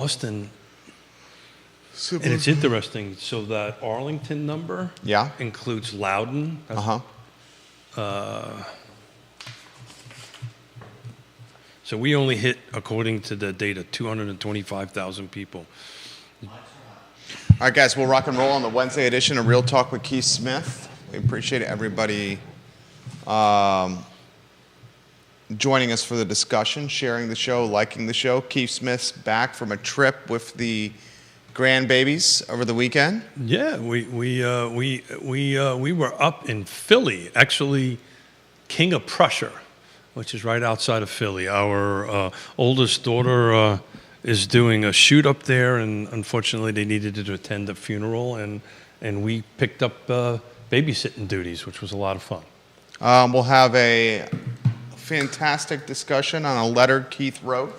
Austin, and it's interesting. So that Arlington number includes Loudoun. So we only hit, according to the data, 225,000 people. All right, guys, we'll rock and roll on the Wednesday edition of Real Talk with Keith Smith. We appreciate everybody joining us for the discussion, sharing the show, liking the show. Keith Smith's back from a trip with the grandbabies over the weekend. Yeah, we were up in Philly, actually, King of Prussia, which is right outside of Philly. Our oldest daughter is doing a shoot up there, and unfortunately they needed to attend the funeral, and we picked up babysitting duties, which was a lot of fun. We'll have a fantastic discussion on a letter Keith wrote,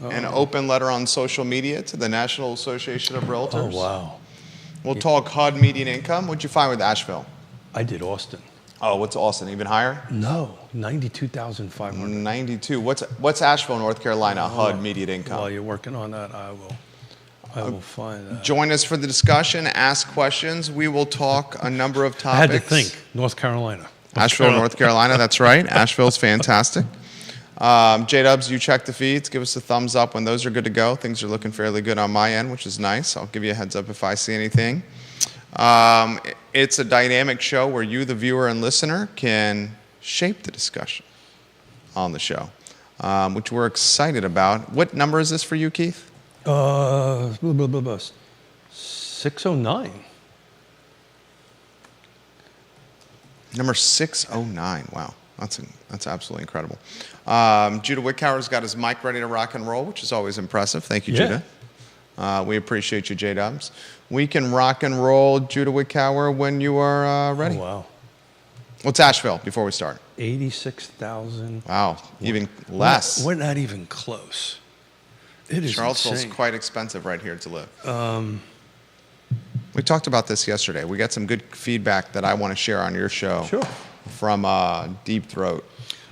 an open letter on social media to the National Association of Realtors. Oh, wow. We'll talk HUD median income. What'd you find with Asheville? I did Austin. Oh, what's Austin? Even higher? No, 92,500. 92. What's Asheville, North Carolina, HUD median income? While you're working on that, I will find that. Join us for the discussion. Ask questions. We will talk a number of topics. I had to think. North Carolina. Asheville, North Carolina. That's right. Asheville's fantastic. J-Dubs, you check the feeds. Give us a thumbs up when those are good to go. Things are looking fairly good on my end, which is nice. I'll give you a heads up if I see anything. It's a dynamic show where you, the viewer and listener, can shape the discussion on the show, which we're excited about. What number is this for you, Keith? 609. Number 609. Wow, that's absolutely incredible. Judah Wickhauer's got his mic ready to rock and roll, which is always impressive. Thank you, Judah. We appreciate you, J-Dubs. We can rock and roll, Judah Wickhauer, when you are ready. Oh, wow. What's Asheville before we start? 86,000. Wow, even less. We're not even close. It is Charlottesville's insane. quite expensive right here to live. We talked about this yesterday. We got some good feedback that I want to share on your show from Deep Throat.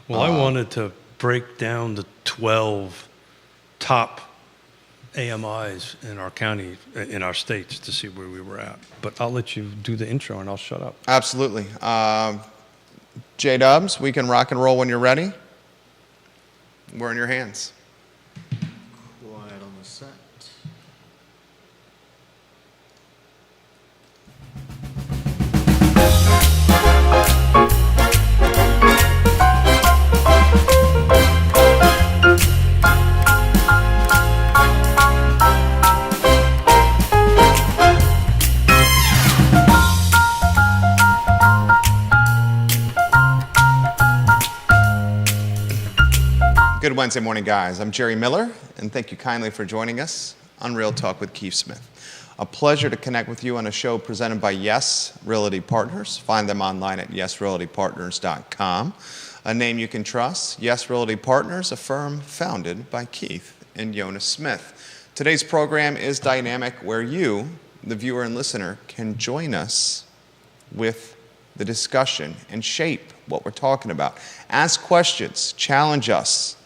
Well, I wanted to break down the 12 top AMIs in our county, in our states, to see where we were at. But I'll let you do the intro and I'll shut up. Absolutely. J-Dubs, we can rock and roll when you're ready. We're in your hands. Quiet on the set. Good Wednesday morning, guys. I'm Jerry Miller, and thank you kindly for joining us on Real Talk with Keith Smith. A pleasure to connect with you on a show presented by Yes Realty Partners. Find them online at yesrealtypartners.com. A name you can trust, Yes Realty Partners, a firm founded by Keith and Jonas Smith. Today's program is dynamic, where you, the viewer and listener, can join us with the discussion and shape what we're talking about. Ask questions, challenge us.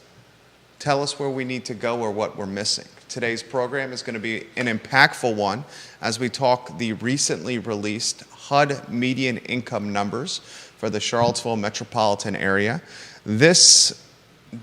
Tell us where we need to go or what we're missing. Today's program is going to be an impactful one as we talk the recently released HUD median income numbers for the Charlottesville metropolitan area. This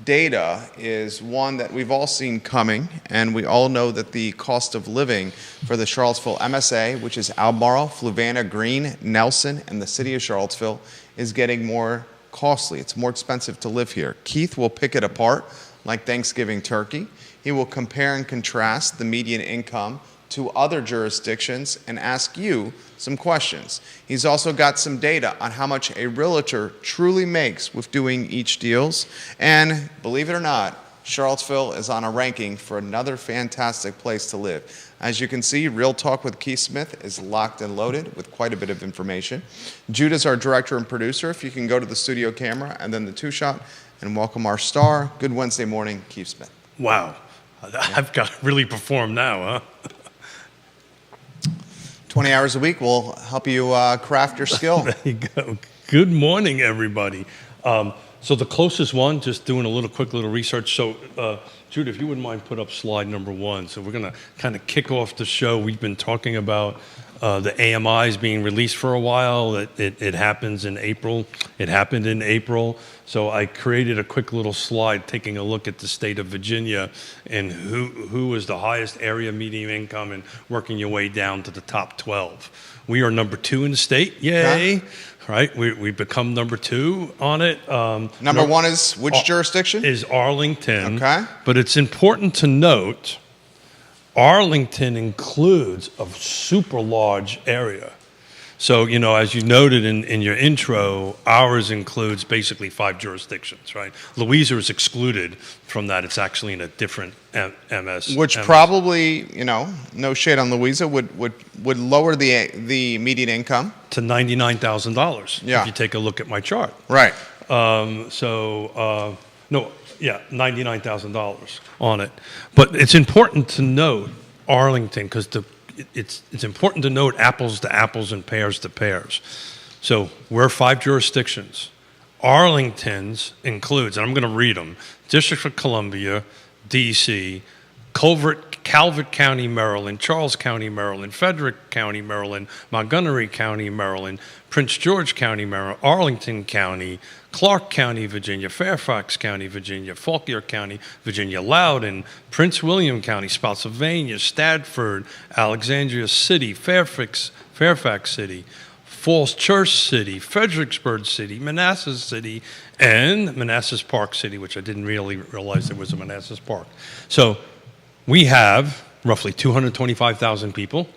data is one that we've all seen coming, and we all know that the cost of living for the Charlottesville MSA, which is Albemarle, Fluvanna, Greene, Nelson, and the city of Charlottesville, is getting more costly. It's more expensive to live here. Keith will pick it apart like Thanksgiving turkey. He will compare and contrast the median income to other jurisdictions and ask you some questions. He's also got some data on how much a realtor truly makes with doing each deals. And believe it or not, Charlottesville is on a ranking for another fantastic place to live. As you can see, Real Talk with Keith Smith is locked and loaded with quite a bit of information. Judah's our director and producer. If you can go to the studio camera and then the two-shot, and welcome our star. Good Wednesday morning, Keith Smith. Wow. I've got to really perform now, huh? 20 hours a week will help you craft your skill. There you go. Good morning, everybody. So the closest one, just doing a quick little research. So, Jude, if you wouldn't mind, put up slide number 1. So we're going to kind of kick off the show. We've been talking about the AMIs being released for a while. It happens in April. It happened in April. So I created a quick little slide taking a look at the state of Virginia and who was the highest area median income and working your way down to the top 12. We are number 2 in the state. Yay. Okay. Right, we've become number 2 on it. Number 1 is which jurisdiction? Is Arlington. Okay. But it's important to note, Arlington includes a super large area. So, as you noted in your intro, ours includes basically 5 jurisdictions, right? Louisa is excluded from that. It's actually in a different MS. Which probably, no shade on Louisa, would lower the median income to $99,000 Yeah. if you take a look at my chart. Right. $99,000 on it. But it's important to note Arlington because it's important to note apples to apples and pears to pears. So we're 5 jurisdictions. Arlington's includes, and I'm going to read them, District of Columbia, D.C., Calvert County, Maryland, Charles County, Maryland, Frederick County, Maryland, Montgomery County, Maryland, Prince George County, Maryland, Arlington County, Clark County, Virginia, Fairfax County, Virginia, Fauquier County, Virginia, Loudoun, Prince William County, Spotsylvania, Stafford, Alexandria City, Fairfax City, Falls Church City, Fredericksburg City, Manassas City, and Manassas Park City, which I didn't really realize there was a Manassas Park. So we have roughly 225,000 people.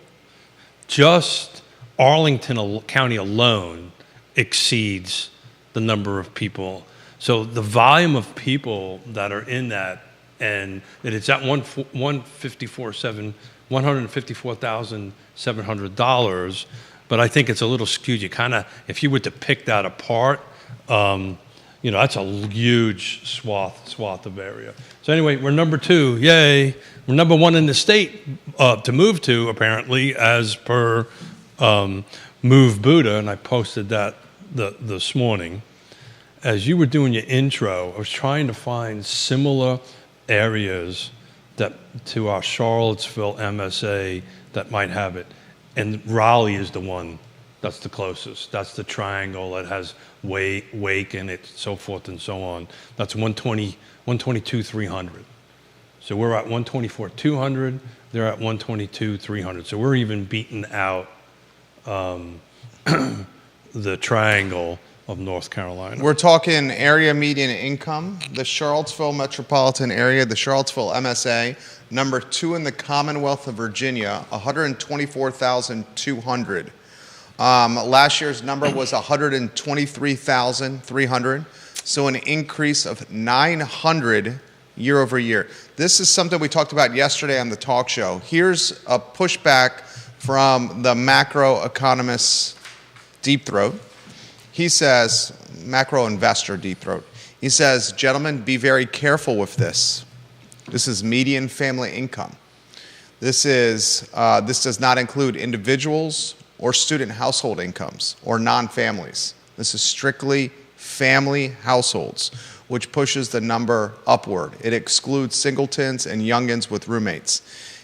Just Arlington County alone exceeds the number of people. So the volume of people that are in that, and it's at $154,700, but I think it's a little skewed. You kind of, if you were to pick that apart, that's a huge swath of area. So anyway, we're number 2. Yay. We're number 1 in the state to move to, apparently, as per Move Buddha, and I posted that this morning. As you were doing your intro, I was trying to find similar areas to our Charlottesville MSA that might have it. And Raleigh is the one that's the closest. That's the triangle that has Wake in it, so forth and so on. That's 122,300. So we're at 124,200. They're at 122,300. So we're even beating out the triangle of North Carolina. We're talking area median income. The Charlottesville metropolitan area, the Charlottesville MSA, number 2 in the Commonwealth of Virginia, 124,200. Last year's number was 123,300, so an increase of 900 year over year. This is something we talked about yesterday on the talk show. Here's a pushback from the macro economist Deep Throat. He says, macro investor Deep Throat, he says, gentlemen, be very careful with this. This is median family income. This does not include individuals or student household incomes or non-families. This is strictly family households, which pushes the number upward. It excludes singletons and youngins with roommates.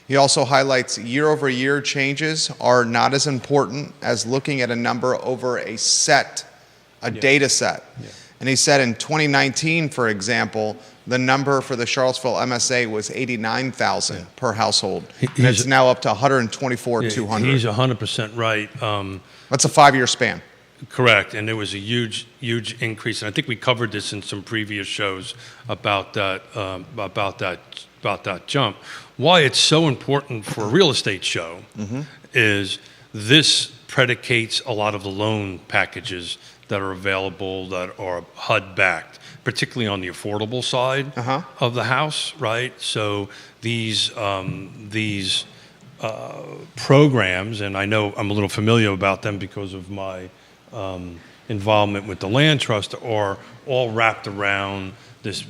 He also highlights year-over-year changes are not as important as looking at a number over a data set. Yeah. And he said in 2019, for example, the number for the Charlottesville MSA was 89,000 per household. And it's now up to 124,200. He's 100% right. That's a 5-year span. Correct, and there was a huge increase, and I think we covered this in some previous shows about that jump. Why it's so important for a real estate show is this predicates a lot of the loan packages that are available that are HUD backed, particularly on the affordable side of the house, right? So these programs, and I know I'm a little familiar about them because of my involvement with the land trust, are all wrapped around this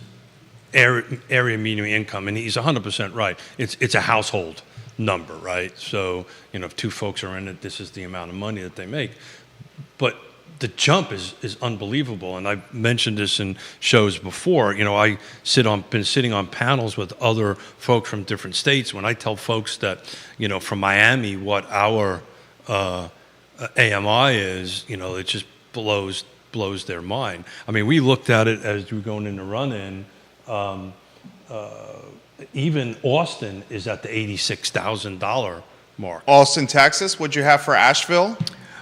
area median income, and he's 100% right. It's a household number, right? So if 2 folks are in it, this is the amount of money that they make. But the jump is unbelievable. And I've mentioned this in shows before. I been sitting on panels with other folks from different states. When I tell folks that, from Miami, what our AMI is, it just blows their mind. I mean, we looked at it as we were going in the run-in. Even Austin is at the $86,000 mark. Austin, Texas. What'd you have for Asheville?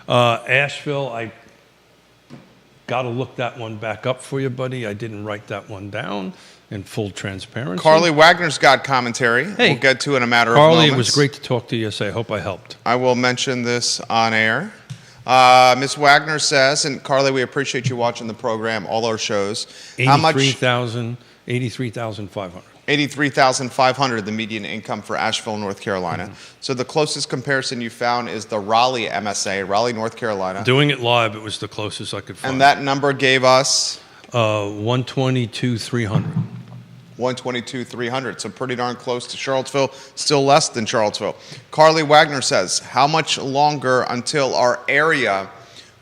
Asheville, I got to look that one back up for you, buddy. I didn't write that one down in full transparency. Carly Wagner's got commentary. Hey, we'll get to in a matter of Carly, moments. it was great to talk to you. I hope I helped. I will mention this on air. Ms. Wagner says, and Carly, we appreciate you watching the program, all our shows. How much? 83,500. 83,500, the median income for Asheville, North Carolina. Mm-hmm. So the closest comparison you found is the Raleigh MSA, Raleigh, North Carolina. Doing it live, it was the closest I could find. And that number gave us 122,300. 122,300, so pretty darn close to Charlottesville, still less than Charlottesville. Carly Wagner says, how much longer until our area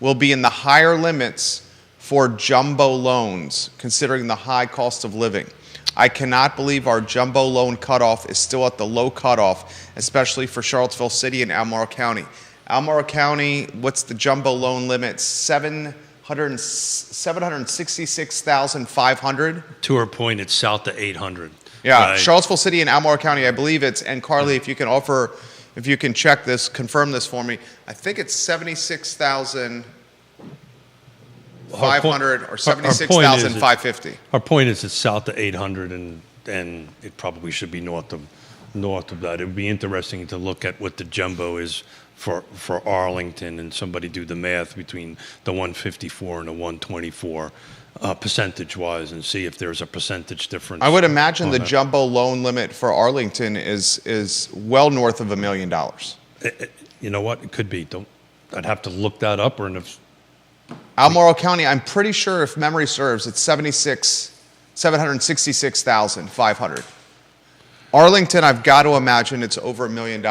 will be in the higher limits for jumbo loans, considering the high cost of living? I cannot believe our jumbo loan cutoff is still at the low cutoff, especially for Charlottesville City and Albemarle County. Albemarle County, what's the jumbo loan limit? 766,500. To her point, it's south to 800. Yeah, right? Charlottesville City and Albemarle County, I believe it's, and Carly, if you can check this, confirm this for me, I think it's 76,500 or 76,550. Our point is it's south to 800, and it probably should be north of that. It would be interesting to look at what the jumbo is for Arlington, and somebody do the math between the 154 and the 124 percentage-wise, and see if there's a percentage difference. I would imagine the that. jumbo loan limit for Arlington is well north of $1 million. You know what? It could be. I'd have to look that up, or if Albemarle County, I'm pretty sure, if memory serves, it's 766,500. Arlington, I've got to imagine it's over $1 million,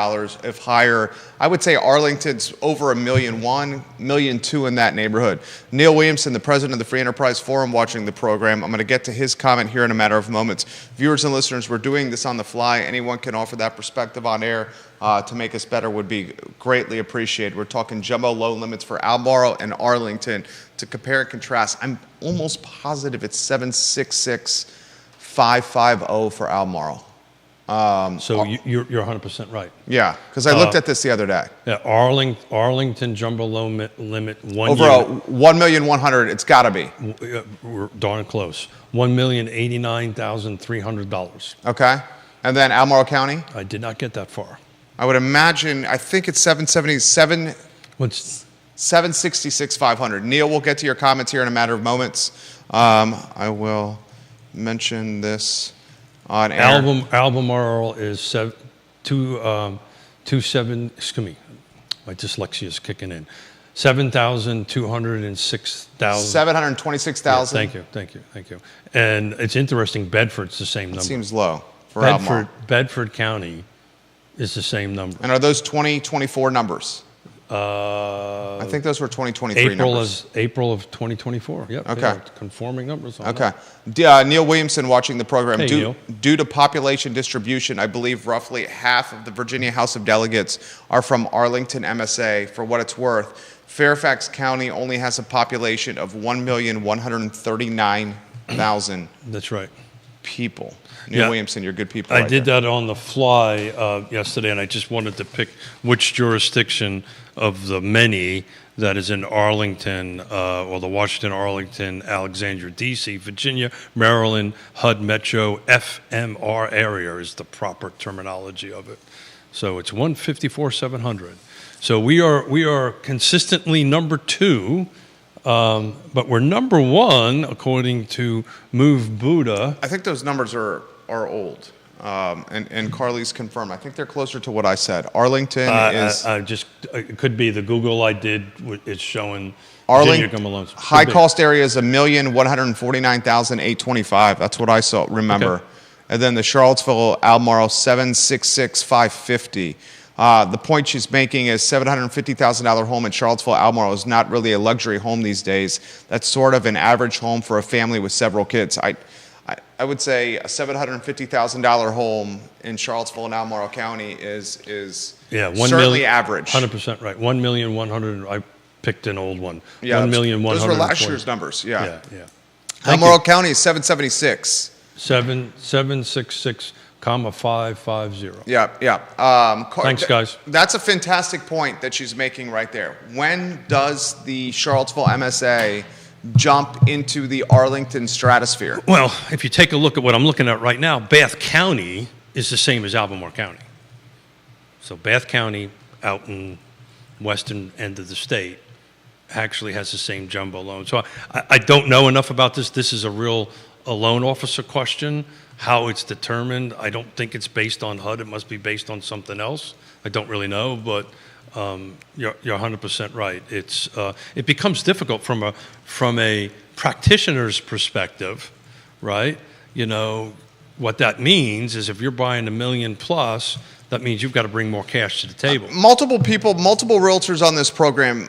if higher. I would say Arlington's over $1.1 million, $1.2 million in that neighborhood. Neil Williamson, the president of the Free Enterprise Forum, watching the program. I'm going to get to his comment here in a matter of moments. Viewers and listeners, we're doing this on the fly. Anyone can offer that perspective on air to make us better would be greatly appreciated. We're talking jumbo loan limits for Albemarle and Arlington. To compare and contrast, I'm almost positive it's 766,550 for Albemarle. so you're 100% right. Yeah, because I looked at this the other day. Yeah, Arlington jumbo loan limit one Over year. 1,100,000, it's got to be. We're darn close. $1,089,300. Okay. And then Albemarle County, I did not get that far. I would imagine, I think it's 766,500. Neil, we'll get to your comments here in a matter of moments. I will mention this on air. Albemarle is 27. Excuse me, my dyslexia is kicking in. 7,206,000. 726,000. Thank you. And it's interesting. Bedford's the same number. Seems low for Albemarle. Bedford County is the same number. And are those 2024 numbers? I think those were 2023 numbers. April of 2024. Yep. Okay. Yeah, conforming numbers. On Okay. Neil Williamson watching the program. Hey, Neil. Due to population distribution, I believe roughly half of the Virginia House of Delegates are from Arlington MSA. For what it's worth, Fairfax County only has a population of 1,139,000 That's right. people. Neil Williamson, you're good people. I did that on the fly yesterday, and I just wanted to pick which jurisdiction of the many that is in Arlington, or the Washington, Arlington, Alexandria, D.C., Virginia, Maryland, HUD Metro, FMR area is the proper terminology of it. So it's 154,700. So we are consistently number 2. But we're number 1 according to Move Buddha. I think those numbers are old, and Carly's confirmed. I think they're closer to what I said. Arlington is it could be the Google I did. It's showing Arlington high cost area is 1,149,825. That's what I remember. Okay. And then the Charlottesville Albemarle 766,550. The point she's making is $750,000 home in Charlottesville, Albemarle is not really a luxury home these days. That's sort of an average home for a family with several kids. I would say a $750,000 home in Charlottesville and Albemarle County is certainly average. 100% right. 1,100,000. I picked an old one. Yeah, 1,100,000. those were last year's numbers. Yeah. Yeah. Albemarle County is 776. 766, 550. Yeah. Thanks, guys. That's a fantastic point that she's making right there. When does the Charlottesville MSA jump into the Arlington stratosphere? Well, if you take a look at what I'm looking at right now, Bath County is the same as Albemarle County. So Bath County out in western end of the state actually has the same jumbo loan. So I don't know enough about this. This is a loan officer question, how it's determined. I don't think it's based on HUD. It must be based on something else. I don't really know, but you're 100% right. It becomes difficult from a practitioner's perspective, right? You know, what that means is if you're buying $1 million plus, that means you've got to bring more cash to the table. Multiple realtors on this program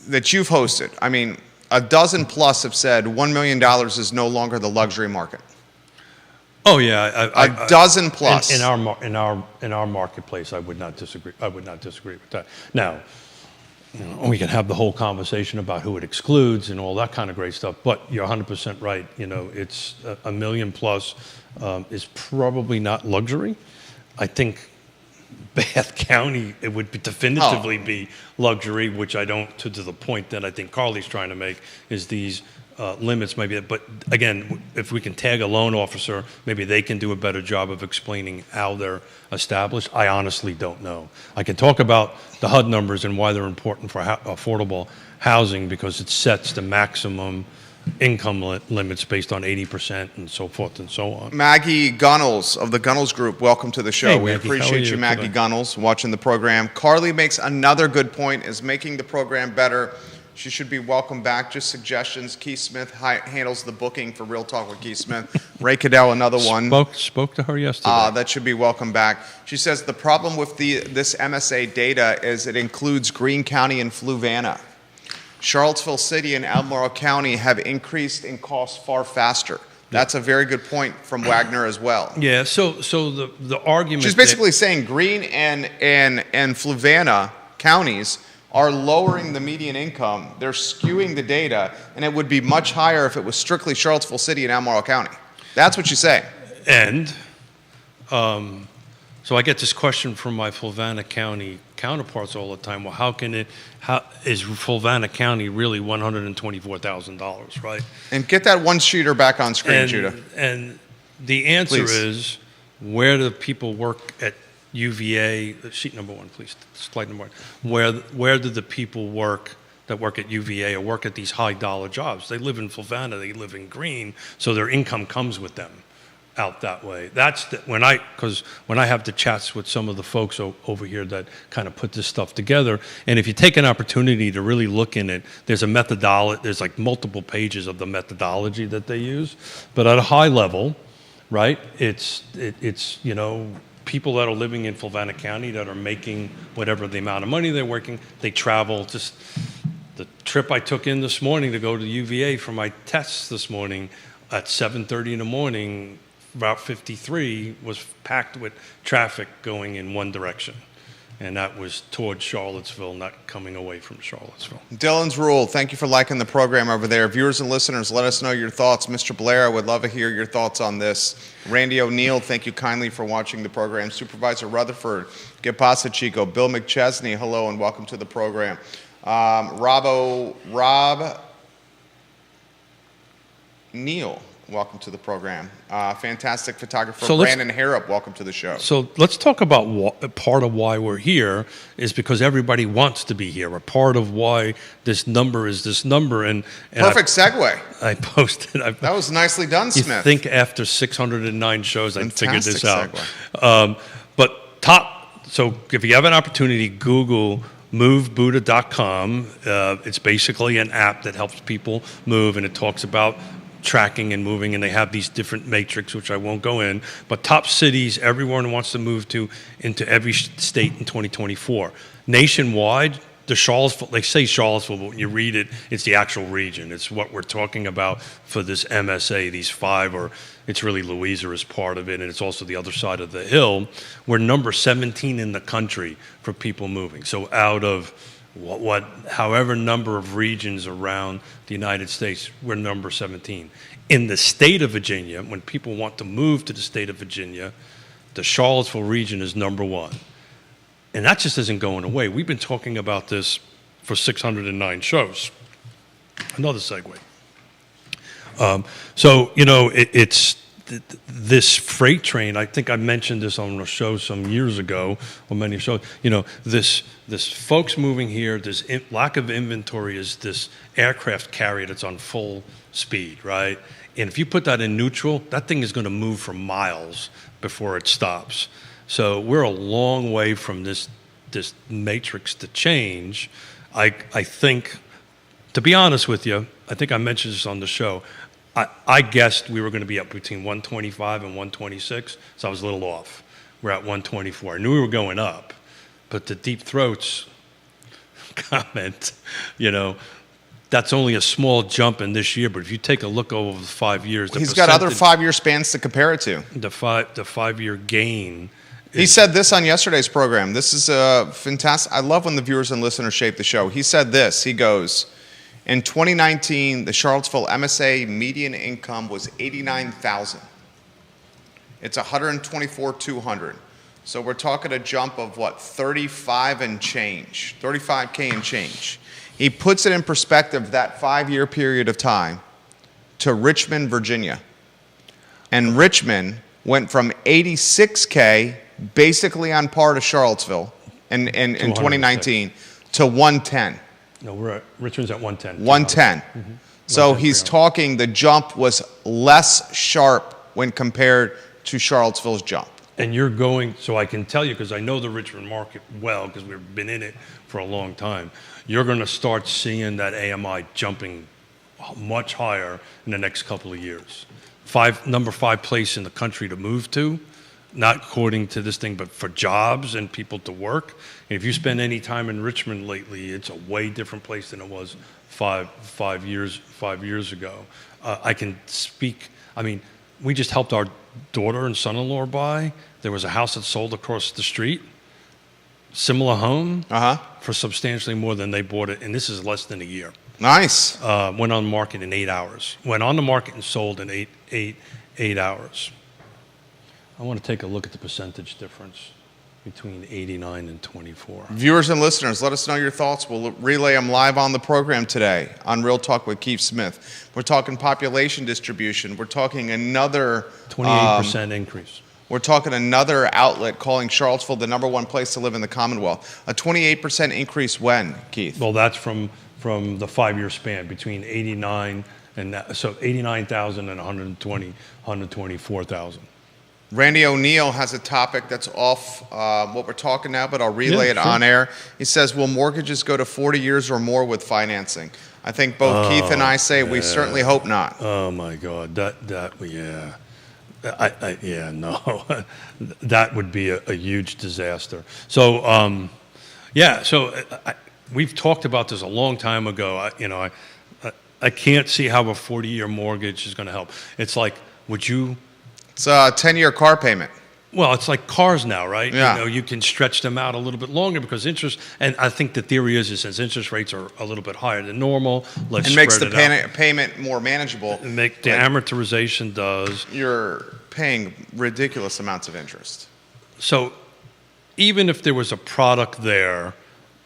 that you've hosted, I mean, a dozen plus have said $1 million is no longer the luxury market. Oh yeah, a dozen plus in our marketplace. I would not disagree. I would not disagree with that. Now, you know, we can have the whole conversation about who it excludes and all that kind of great stuff. But you're 100% right. You know, it's $1 million plus is probably not luxury. I think Bath County, it would definitively be luxury, which I don't, to the point that I think Carly's trying to make, is these limits maybe. But again, if we can tag a loan officer, maybe they can do a better job of explaining how they're established. I honestly don't know. I can talk about the HUD numbers and why they're important for affordable housing, because it sets the maximum income limits based on 80% and so forth and so on. Maggie Gunnels of the Gunnels Group, welcome to the show. Hey, we Maggie, appreciate you, Maggie Gunnels, watching the program. Carly makes another good point, is making the program better. She should be welcome back. Just suggestions. Keith Smith handles the booking for Real Talk with Keith Smith. Ray Cadell, another one. Spoke to her yesterday. That should be welcome back. She says the problem with this MSA data is it includes Greene County and Fluvanna. Charlottesville City and Albemarle County have increased in cost far faster. That's a very good point from Wagner as well. Yeah, so the argument... She's basically saying Greene and Fluvanna counties are lowering the median income. They're skewing the data, and it would be much higher if it was strictly Charlottesville City and Albemarle County. That's what she's saying. And so I get this question from my Fluvanna County counterparts all the time. Well, how is Fluvanna County really $124,000, right? And get that one sheeter back on screen, Judah. And the answer Please. is, where do people work at UVA? Sheet number one, please. Slide number one. Where do the people work that work at UVA or work at these high dollar jobs? They live in Fluvanna, they live in Greene, so their income comes with them out that way. That's when I have the chats with some of the folks over here that kind of put this stuff together, and if you take an opportunity to really look in it, there's a methodology, there's like multiple pages of the methodology that they use, but at a high level, right, it's you know, people that are living in Fluvanna County that are making whatever the amount of money they're working, they travel. Just the trip I took in this morning to go to UVA for my tests this morning at 7:30 in the morning, Route 53 was packed with traffic going in one direction, and that was towards Charlottesville, not coming away from Charlottesville. Dylan's Rule, thank you for liking the program over there. Viewers and listeners, let us know your thoughts. Mr. Blair, I would love to hear your thoughts on this. Randy O'Neill, thank you kindly for watching the program. Supervisor Rutherford, que pasa, Chico? Bill McChesney, hello and welcome to the program. Rob Neal, welcome to the program. Fantastic photographer, So Brandon Harrop, welcome to the show. So let's talk about part of why we're here is because everybody wants to be here. A part of why this number is this number. And Perfect segue. I posted. That was nicely done, You Smith. think after 609 shows, I figured this out. Fantastic So if you have an opportunity, Google movebuddha.com. It's basically an app that helps people move, and it talks about tracking and moving, and they have these different matrix, which I won't go in, but top cities everyone wants to move to into every state in 2024. Nationwide, the Charlottesville, they say Charlottesville, but when you read it, it's the actual region. It's what we're talking about for this MSA, these five, or it's really Louisa is part of it, and it's also the other side of the hill. We're number 17 in the country for people moving. So out of however number of regions around the United States, we're number 17. In the state of Virginia, when people want to move to the state of Virginia, the Charlottesville region is number 1. And that just isn't going away. We've been talking about this for 609 shows. Another segue. So, it's this freight train. I think I mentioned this on a show some years ago, or many shows. This folks moving here, this lack of inventory is this aircraft carrier that's on full speed, right? And if you put that in neutral, that thing is going to move for miles before it stops. So we're a long way from this matrix to change. I think, to be honest with you, I think I mentioned this on the show. I guessed we were going to be up between 125 and 126, so I was a little off. We're at 124. I knew we were going up, but the Deep Throats comment, that's only a small jump in this year. But if you take a look over the 5 years, he's got other 5-year spans to compare it to. The 5-year gain. He said this on yesterday's program. This is fantastic. I love when the viewers and listeners shape the show. He said this. He goes, in 2019, the Charlottesville MSA median income was $89,000. It's $124,200. So we're talking a jump of 35 and change, 35K and change. He puts it in perspective, that 5-year period of time, to Richmond, Virginia. And Richmond went from 86K, basically on par to Charlottesville in 2019, to 110. No, Richmond's at 110. 110. Mm-hmm. So he's talking the jump was less sharp when compared to Charlottesville's jump. And you're going, so I can tell you, because I know the Richmond market well, because we've been in it for a long time, you're going to start seeing that AMI jumping much higher in the next couple of years. Number 5 place in the country to move to, not according to this thing, but for jobs and people to work. And if you spend any time in Richmond lately, it's a way different place than it was five years ago. I can speak, we just helped our daughter and son-in-law buy. There was a house that sold across the street, similar home, for substantially more than they bought it, and this is less than a year. Nice. Went on the market in 8 hours. Went on the market and sold in eight hours. I want to take a look at the percentage difference between 89 and 24. Viewers and listeners, let us know your thoughts. We'll relay them live on the program today on Real Talk with Keith Smith. We're talking population distribution. We're talking another 28% increase. We're talking another outlet calling Charlottesville the number 1 place to live in the Commonwealth. A 28% increase when, Keith? Well, that's from the 5-year span between 89 and so 89,000 and 124,000. Randy O'Neill has a topic that's off what we're talking now, but I'll relay it on air. He says, will mortgages go to 40 years or more with financing? I think both Keith and I say we certainly hope not. Oh my God, no, that would be a huge disaster. So, we've talked about this a long time ago. I can't see how a 40-year mortgage is going to help. It's like, It's a 10-year car payment. Well, it's like cars now, right? Yeah. You can stretch them out a little bit longer because interest, and I think the theory is since interest rates are a little bit higher than normal, let's it makes spread the out. payment more manageable. The amortization does. You're paying ridiculous amounts of interest. So even if there was a product there,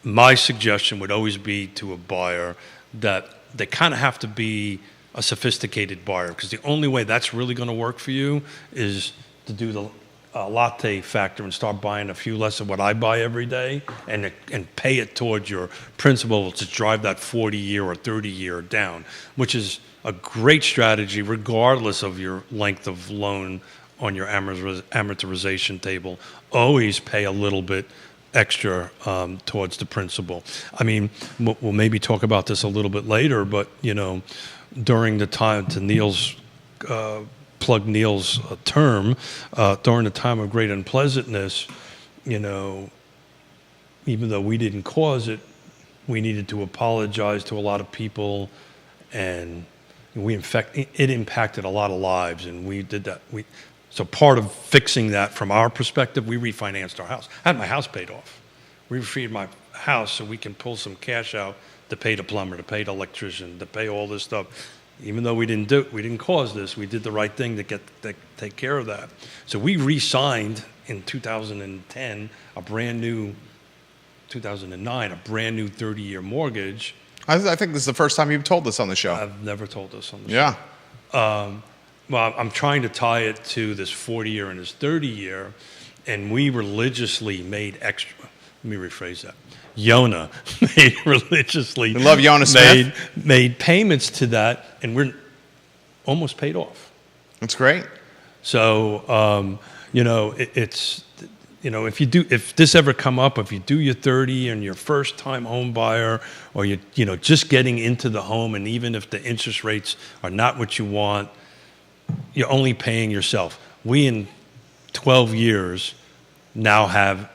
my suggestion would always be to a buyer that they kind of have to be a sophisticated buyer, because the only way that's really going to work for you is to do the latte factor and start buying a few less of what I buy every day and pay it towards your principal to drive that 40-year or 30-year down, which is a great strategy regardless of your length of loan on your amortization table. Always pay a little bit extra towards the principal. We'll maybe talk about this a little bit later, but during the time, to Neil's, plug Neil's term, during the time of great unpleasantness, you know, even though we didn't cause it, we needed to apologize to a lot of people, and it impacted a lot of lives, and we did that. So part of fixing that from our perspective, we refinanced our house. I had my house paid off. We refinanced my house so we can pull some cash out to pay the plumber, to pay the electrician, to pay all this stuff. Even though we didn't cause this, we did the right thing to take care of that. So we re-signed in 2010 a brand new 30-year mortgage. I think this is the first time you've told this on the show. I've never told this on the Yeah. show. Well, I'm trying to tie it to this 40-year and this 30-year, and we religiously made extra. Let me rephrase that. Yona made religiously. We love Yona Smith. Made payments to that, and we're almost paid off. That's great. So you know, it's, you know, if this ever come up, if you do your 30 and you're first time home buyer, or you know, just getting into the home, and even if the interest rates are not what you want, you're only paying yourself. We, in 12 years, now have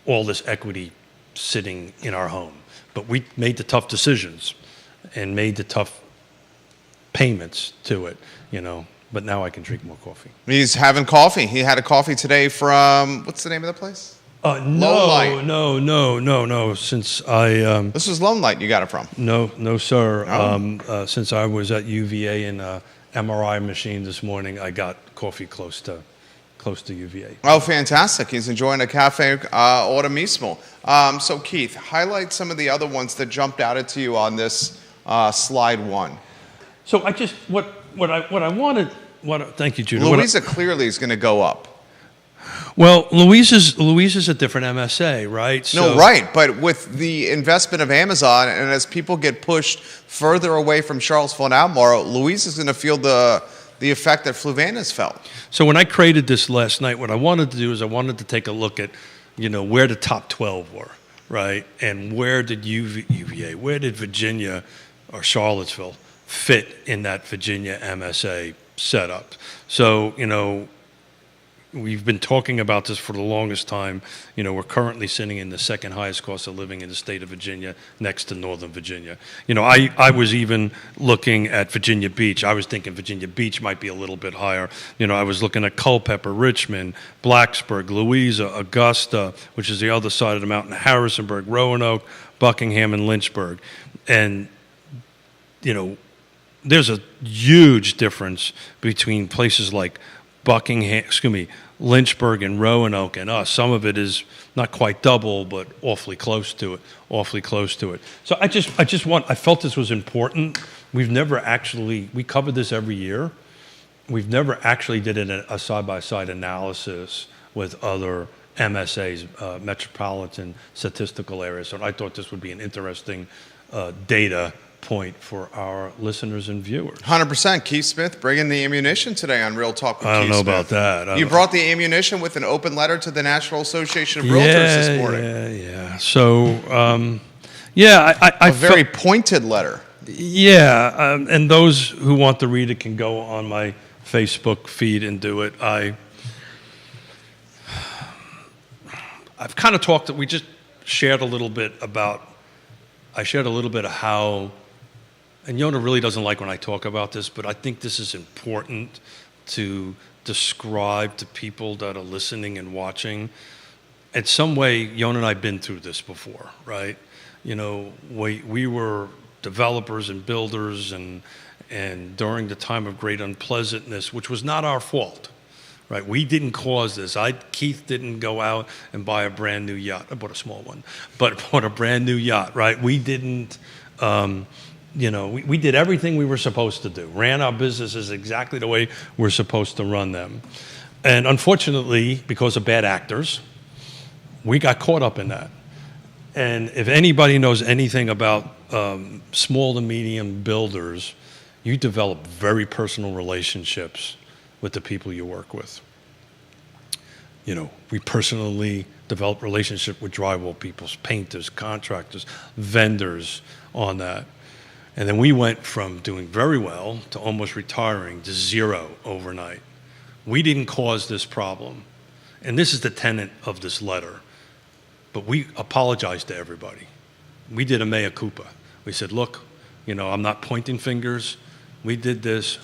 all this equity sitting in our home. But we made the tough decisions and made the tough payments to it, you know. But now I can drink more coffee. He's having coffee. He had a coffee today from, what's the name of the place? Lone Light. No. Since I This was Lone Light you got it from. no, sir. Oh. Since I was at UVA in a MRI machine this morning, I got coffee close to UVA. Oh, fantastic. He's enjoying a cafe ahora mismo. So, Keith, highlight some of the other ones that jumped out at you on this slide one. So I just, thank you, Judah. Louisa clearly is going to go up. Well, Louise is a different MSA, right? No, right. But with the investment of Amazon, and as people get pushed further away from Charlottesville and Albemarle, Louise is going to feel the effect that Fluvanna's felt. So when I created this last night, what I wanted to do is I wanted to take a look at, you know, where the top 12 were, right? And where did UVA, where did Virginia or Charlottesville fit in that Virginia MSA setup? So, you know, we've been talking about this for the longest time. You know, we're currently sitting in the second highest cost of living in the state of Virginia, next to Northern Virginia. You know, I was even looking at Virginia Beach. I was thinking Virginia Beach might be a little bit higher. You know, I was looking at Culpeper, Richmond, Blacksburg, Louisa, Augusta, which is the other side of the mountain, Harrisonburg, Roanoke, Buckingham, and Lynchburg. And, you know, there's a huge difference between places like Lynchburg and Roanoke and us. Some of it is not quite double, but awfully close to it. So I felt this was important. We cover this every year. We've never actually did a side-by-side analysis with other MSAs, metropolitan statistical areas. So I thought this would be an interesting data point for our listeners and viewers. 100%. Keith Smith bringing the ammunition today on Real Talk with Keith Smith. I don't know about that. You brought the ammunition with an open letter to the National Association of Realtors this morning. Yeah. So, I a very pointed letter. Yeah, and those who want to read it can go on my Facebook feed and do it. I've kind of talked that we just shared a little bit about. I shared a little bit of how. And Yona really doesn't like when I talk about this, but I think this is important to describe to people that are listening and watching. In some way, Yona and I have been through this before, right? You know, we were developers and builders, and during the time of great unpleasantness, which was not our fault, right? We didn't cause this. Keith didn't go out and buy a brand new yacht. I bought a small one, but bought a brand new yacht, right? We didn't. You know, we did everything we were supposed to do, ran our businesses exactly the way we're supposed to run them. And unfortunately, because of bad actors, we got caught up in that. And if anybody knows anything about small to medium builders, you develop very personal relationships with the people you work with. You know, we personally develop relationship with drywall people, painters, contractors, vendors on that. And then we went from doing very well to almost retiring to zero overnight. We didn't cause this problem. And this is the tenet of this letter. But we apologized to everybody. We did a mea culpa. We said, look, I'm not pointing fingers. We did this.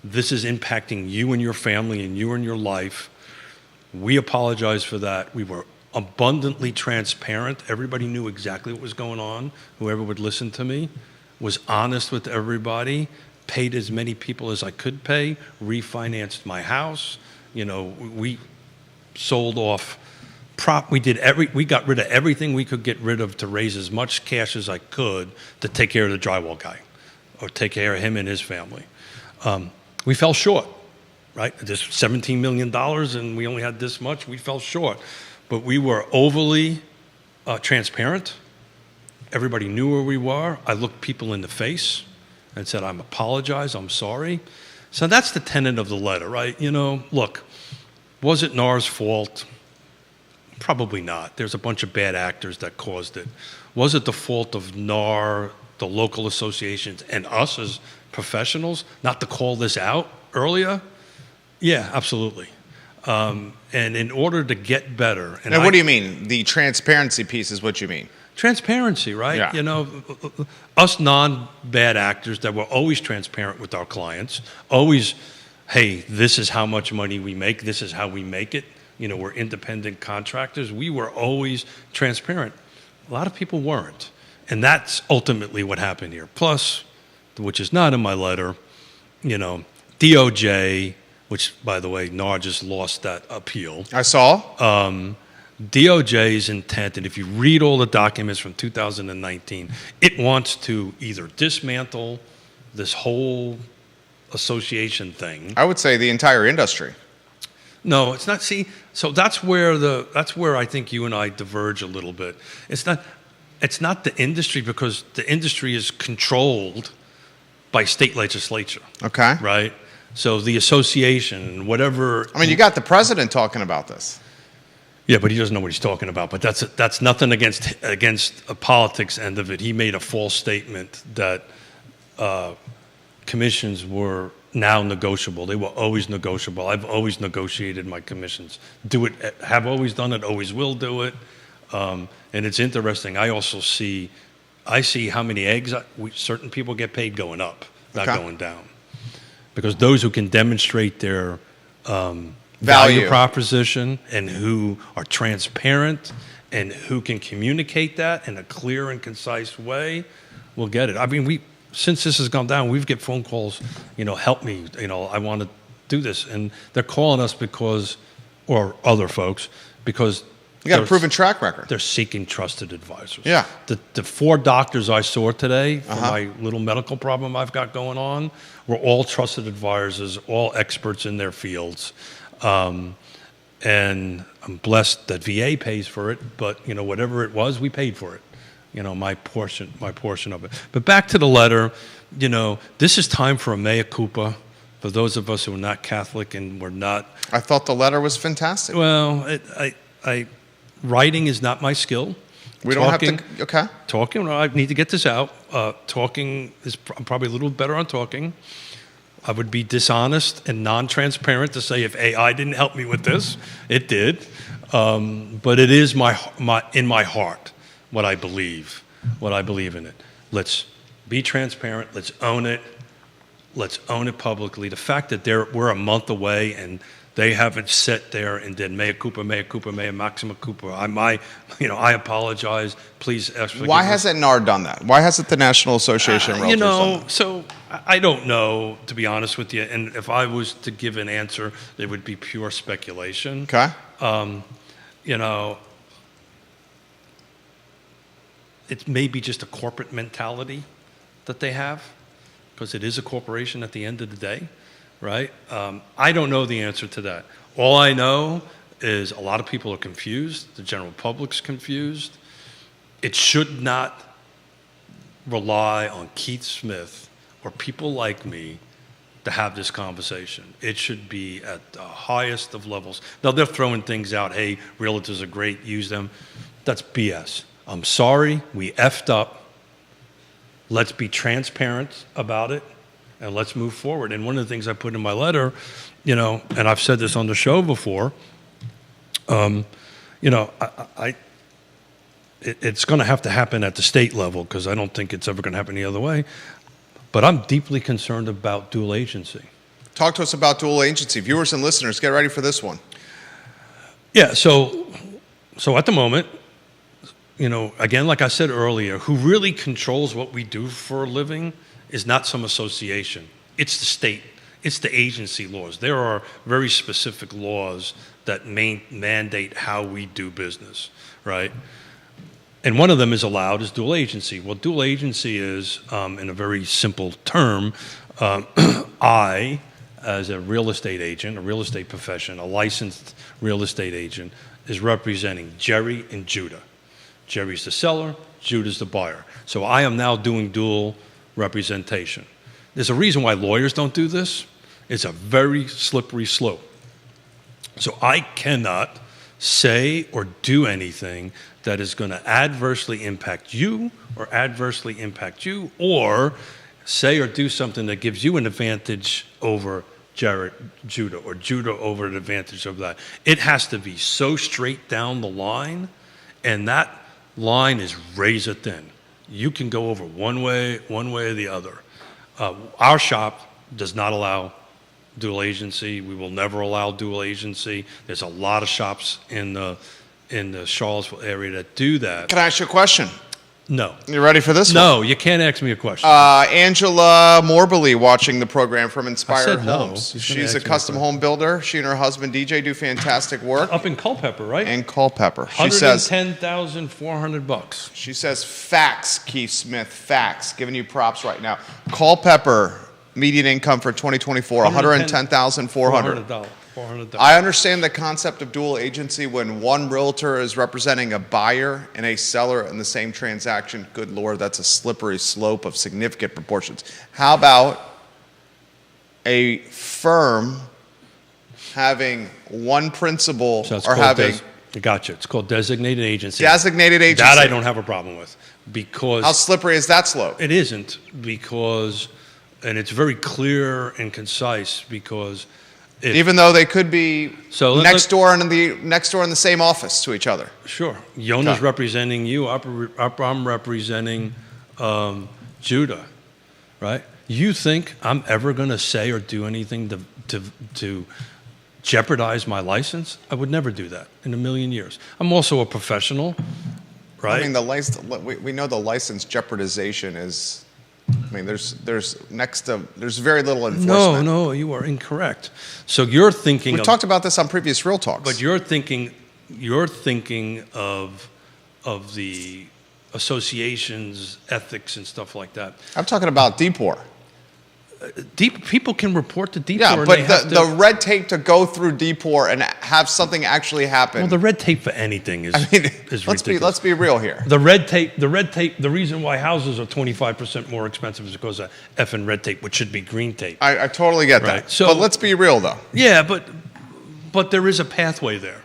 This is impacting you and your family and you and your life. We apologize for that. We were abundantly transparent. Everybody knew exactly what was going on. Whoever would listen to me was honest with everybody, paid as many people as I could pay, refinanced my house. We sold off we got rid of everything we could get rid of to raise as much cash as I could to take care of the drywall guy or take care of him and his family. We fell short, right? There's $17 million and we only had this much. We fell short. But we were overly transparent. Everybody knew where we were. I looked people in the face and said, I apologize, I'm sorry. So that's the tenet of the letter, right? Look, was it NAR's fault? Probably not. There's a bunch of bad actors that caused it. Was it the fault of NAR, the local associations, and us as professionals not to call this out earlier? Yeah, absolutely. And in order to get better... Now, what do you mean? The transparency piece is what you mean? Transparency, right? Yeah. Us non-bad actors that were always transparent with our clients, always, hey, this is how much money we make, this is how we make it. We're independent contractors. We were always transparent. A lot of people weren't. And that's ultimately what happened here. Plus, which is not in my letter, DOJ, which, by the way, NAR just lost that appeal. I saw. DOJ's intent, and if you read all the documents from 2019, it wants to either dismantle this whole association thing. I would say the entire industry. No, it's not. See, so that's where I think you and I diverge a little bit. It's not the industry, because the industry is controlled by state legislature. Okay. Right? So the association, whatever. I mean, you got the president talking about this. Yeah, but he doesn't know what he's talking about. But that's nothing against a politics end of it. He made a false statement that commissions were now negotiable. They were always negotiable. I've always negotiated my commissions. Have always done it, always will do it. And it's interesting. I see how many eggs certain people get paid going up, not going down. Because those who can demonstrate their value proposition and who are transparent and who can communicate that in a clear and concise way will get it. I mean, since this has gone down, we've get phone calls, help me, I want to do this. And they're calling us or other folks, because you got a proven track record. They're seeking trusted advisors. Yeah. The 4 doctors I saw today for my little medical problem I've got going on were all trusted advisors, all experts in their fields. And I'm blessed that VA pays for it, but whatever it was, we paid for it. My portion of it. But back to the letter, this is time for a mea culpa for those of us who are not Catholic and we're not. I thought the letter was fantastic. Well, writing is not my skill. We don't have to. Okay. Talking, I need to get this out. Talking I'm probably a little better on talking. I would be dishonest and non-transparent to say if AI didn't help me with this, it did. But it is in my heart what I believe in it. Let's be transparent. Let's own it. Let's own it publicly. The fact that we're a month away and they haven't sat there and did mea culpa, maxima culpa. I apologize. Please ask for forgiveness. Why hasn't NAR done that? Why hasn't the National Association of Realtors done that? So I don't know, to be honest with you. And if I was to give an answer, it would be pure speculation. Okay. It may be just a corporate mentality that they have, because it is a corporation at the end of the day, right? I don't know the answer to that. All I know is a lot of people are confused. The general public's confused. It should not rely on Keith Smith or people like me to have this conversation. It should be at the highest of levels. Now, they're throwing things out, hey, realtors are great, use them. That's BS. I'm sorry, we effed up. Let's be transparent about it, and let's move forward. And one of the things I put in my letter, and I've said this on the show before, it's going to have to happen at the state level because I don't think it's ever going to happen any other way. But I'm deeply concerned about dual agency. Talk to us about dual agency. Viewers and listeners, get ready for this one. Yeah, so at the moment, again, like I said earlier, who really controls what we do for a living is not some association. It's the state. It's the agency laws. There are very specific laws that mandate how we do business, right? And one of them is dual agency. Well, dual agency is, in a very simple term, I, as a real estate agent, a real estate profession, a licensed real estate agent, is representing Jerry and Judah. Jerry's the seller, Judah's the buyer. So I am now doing dual representation. There's a reason why lawyers don't do this. It's a very slippery slope. So I cannot say or do anything that is going to adversely impact you or adversely impact you, or say or do something that gives you an advantage over Judah, or Judah over an advantage of that. It has to be so straight down the line, and that line is razor thin. You can go over one way or the other. Our shop does not allow dual agency. We will never allow dual agency. There's a lot of shops in the Charlottesville area that do that. Can I ask you a question? No. You ready for this one? No, you can't ask me a question. Angela Morbely watching the program from Inspired said no. Homes. He's gonna She's ask a me a custom question. home builder. She and her husband DJ do fantastic work. Up in Culpeper, right? And Culpeper. She says, $110,400. she says, facts, Keith Smith, facts. Giving you props right now. Culpeper, median income for 2024, $110,400. $400. I understand the concept of dual agency when one realtor is representing a buyer and a seller in the same transaction. Good Lord, that's a slippery slope of significant proportions. How about a firm having one principal So it's or called having gotcha. It's called designated agency. designated agency? That I don't have a problem with because How slippery is that slope? it isn't because, and it's very clear and concise because Even though they could be So next door in the same office to each other. Sure. Yona's Okay. representing you. I'm representing Judah, right? You think I'm ever going to say or do anything to jeopardize my license? I would never do that in a million years. I'm also a professional, right? I mean, we know the license jeopardization is. I mean, there's very little enforcement. No, you are incorrect. So you're thinking We talked about this on previous Real Talks. but you're thinking of the association's ethics and stuff like that. I'm talking about DPOR. People can report to DPOR. Yeah, and but they have the red tape to go through DPOR and have something actually happen. well, the red tape for anything is is ridiculous. let's be real here. The red tape. The reason why houses are 25% more expensive is because of effing red tape, which should be green tape. I totally get Right, that. so- But let's be real though. Yeah, but there is a pathway there,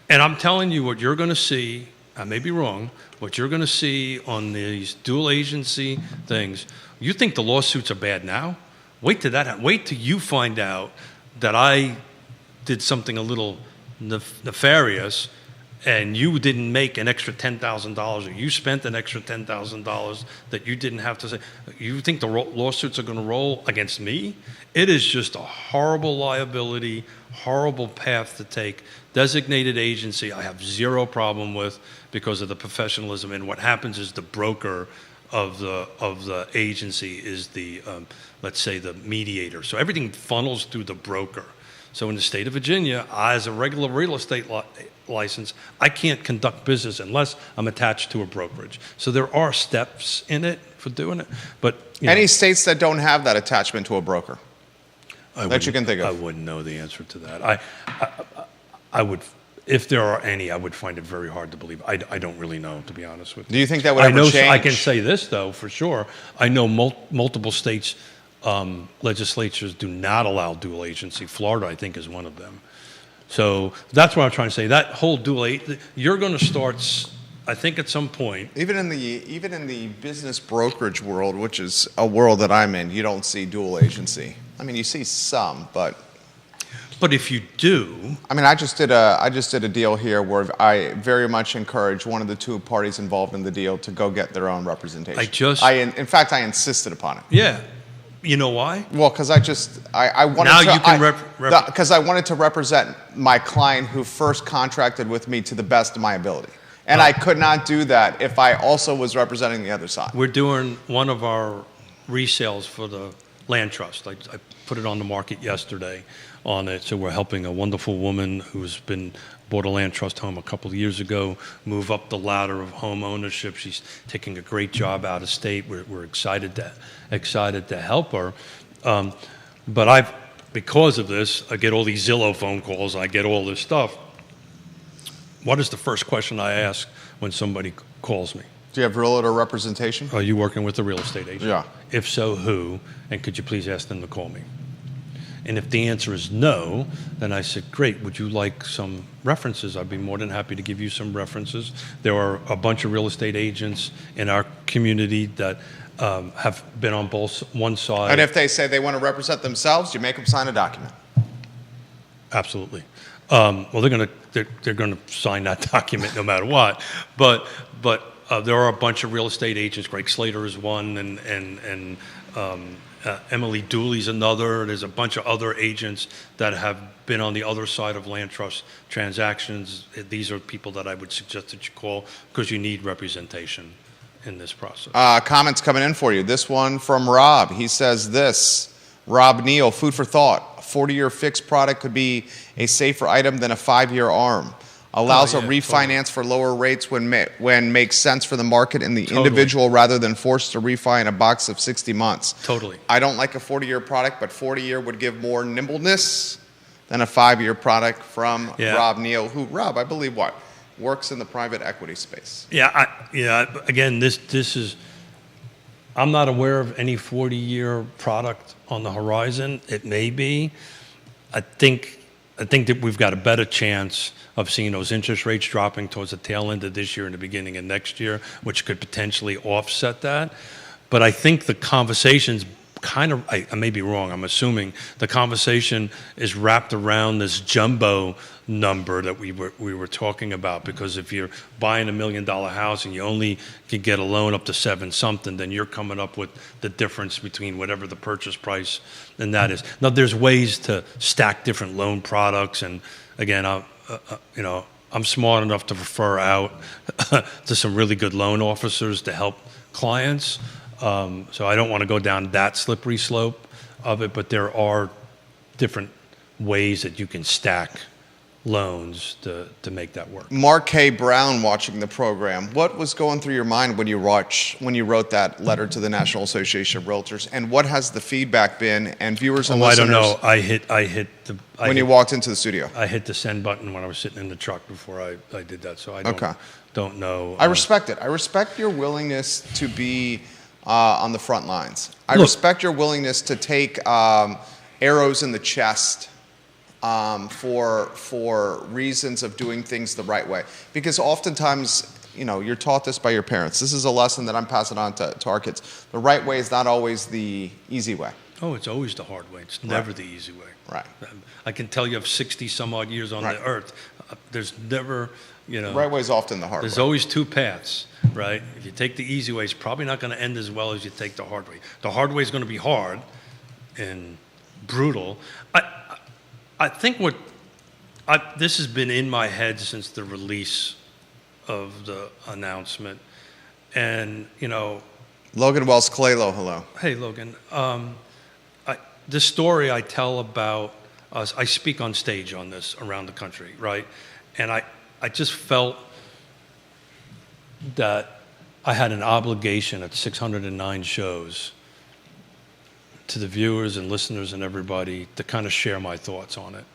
and I'm telling you what you're going to see. I may be wrong. What you're going to see on these dual agency things. You think the lawsuits are bad now? Wait till you find out that I did something a little nefarious, and you didn't make an extra $10,000, or you spent an extra $10,000 that you didn't have to say. You think the lawsuits are going to roll against me? It is just a horrible liability, horrible path to take. Designated agency, I have zero problem with because of the professionalism. And what happens is the broker of the agency is the let's say the mediator. So everything funnels through the broker. So in the state of Virginia, I, as a regular real estate license, I can't conduct business unless I'm attached to a brokerage. So there are steps in it for doing it. But Any states that don't have that attachment to a broker I that you can think of? I wouldn't know the answer to that. I would, if there are any, I would find it very hard to believe. I don't really know, to be honest with you. Do you think that would I ever know. change? I can say this though for sure. I know multiple states legislatures do not allow dual agency. Florida, I think, is one of them. So that's what I'm trying to say. That whole dual agency, you're going to start. I think at some point, Even in the business brokerage world, which is a world that I'm in, you don't see dual agency. I mean, you see some, but if you do, I mean, I just did a deal here where I very much encourage one of the two parties involved in the deal to go get their own representation. In fact, I insisted upon it. yeah. You know why? Well, because I wanted Now to. you can Because I wanted to represent my client who first contracted with me to the best of my ability, and I could not do that if I also was representing the other side. We're doing one of our resales for the land trust. I put it on the market yesterday on it. So we're helping a wonderful woman who's bought a land trust home a couple of years ago, move up the ladder of home ownership. She's taking a great job out of state. We're excited to help her. But because of this, I get all these Zillow phone calls. I get all this stuff. What is the first question I ask when somebody calls me? Do you have realtor representation? Are you working with a real estate agent? Yeah. If so, who? And could you please ask them to call me? And if the answer is no, then I said, great, would you like some references? I'd be more than happy to give you some references. There are a bunch of real estate agents in our community that have been on one side. And if they say they want to represent themselves, you make them sign a document. Absolutely. Well, they're gonna sign that document no matter what. But there are a bunch of real estate agents. Greg Slater is one, and Emily Dooley's another. There's a bunch of other agents that have been on the other side of land trust transactions. These are people that I would suggest that you call because you need representation in this process. Comments coming in for you. This one from Rob. He says this. Rob Neal, food for thought. A 40-year fixed product could be a safer item than a 5-year ARM. Allows a refinance for lower rates when makes sense for the market and the individual rather than forced to refi in a box of 60 months. Totally. I don't like a 40-year product, but 40-year would give more nimbleness than a 5-year product from Rob Neal, who, Rob, I believe works in the private equity space. Again, this is, I'm not aware of any 40-year product on the horizon. It may be. I think that we've got a better chance of seeing those interest rates dropping towards the tail end of this year and the beginning of next year, which could potentially offset that. But I think the conversation's kind of, I may be wrong, I'm assuming the conversation is wrapped around this jumbo number that we were talking about, because if you're buying $1 million house and you only can get a loan up to 7 something, then you're coming up with the difference between whatever the purchase price and that is. Now there's ways to stack different loan products, and again, I'm smart enough to refer out to some really good loan officers to help clients. So I don't want to go down that slippery slope of it, but there are different ways that you can stack loans to make that work. Mark K. Brown watching the program. What was going through your mind when you wrote that letter to the National Association of Realtors, and what has the feedback been? And viewers and listeners. I don't know. I hit you walked into the studio. I hit the send button when I was sitting in the truck before I did that. So I don't know. I respect it. I respect your willingness to be on the front lines. I respect your willingness to take arrows in the chest for reasons of doing things the right way. Because oftentimes, you're taught this by your parents. This is a lesson that I'm passing on to our kids. The right way is not always the easy way. Oh, it's always the hard way. It's never the easy way. Right. I can tell you have 60 some odd years on the earth. There's never, The right way is often the hard way. There's always two paths, right? If you take the easy way, it's probably not going to end as well as you take the hard way. The hard way is going to be hard and brutal. I think this has been in my head since the release of the announcement. And, Logan Wells Colelo, hello. Hey, Logan. The story I tell about us, I speak on stage on this around the country, right? And I just felt that I had an obligation at 609 shows to the viewers and listeners and everybody to kind of share my thoughts on it.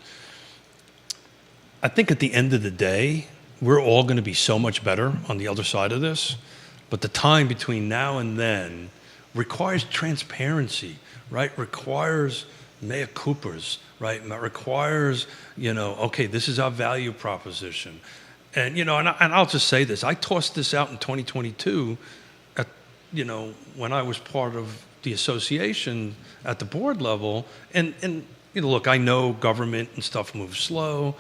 I think at the end of the day, we're all going to be so much better on the other side of this, but the time between now and then requires transparency, right? Requires mea culpas, right? Requires, okay, this is our value proposition. And, and I'll just say this. I tossed this out in 2022 at, when I was part of the association at the board level. And look, I know government and stuff moves slow,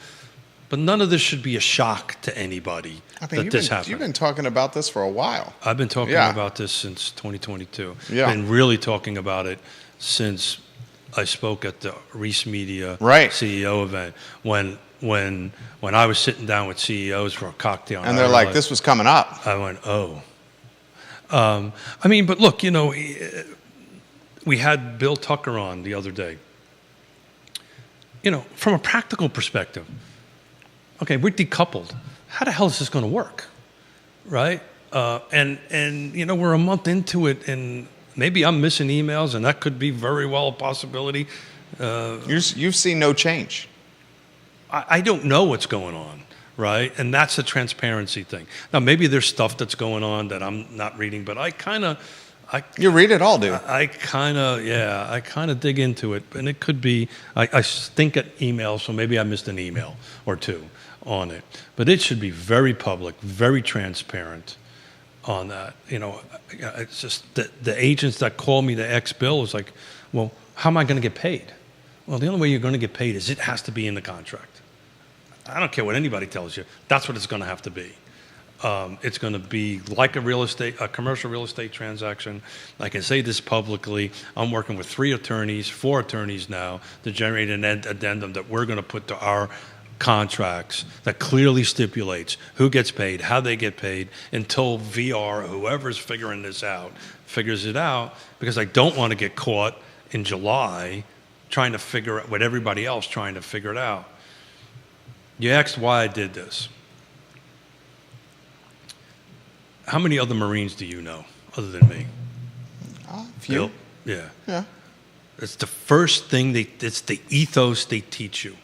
but none of this should be a shock to anybody that this happened. You've been talking about this for a while. I've been talking about this since 2022. Yeah. Been really talking about it since I spoke at the Reese Media CEO event when I was sitting down with CEOs for a cocktail. And they're like, this was coming up. I went, oh. But look, we had Bill Tucker on the other day. From a practical perspective, okay, we're decoupled. How the hell is this going to work, right? And we're a month into it, and maybe I'm missing emails, and that could be very well a possibility. You've seen no change. I don't know what's going on, right? And that's a transparency thing. Now, maybe there's stuff that's going on that I'm not reading, but you read it all, dude. I kind of dig into it, and it could be, I stink at emails, so maybe I missed an email or two on it. But it should be very public, very transparent on that. It's just the agents that call me the ex-bill is like, well, how am I going to get paid? Well, the only way you're going to get paid is it has to be in the contract. I don't care what anybody tells you. That's what it's going to have to be. It's going to be like a commercial real estate transaction. I can say this publicly. I'm working with 4 attorneys now to generate an addendum that we're going to put to our contracts that clearly stipulates who gets paid, how they get paid, until VR, whoever's figuring this out, figures it out, because I don't want to get caught in July trying to figure out what everybody else trying to figure it out. You asked why I did this. How many other Marines do you know other than me? A few. Yeah. Yeah. It's the first thing it's the ethos they teach you.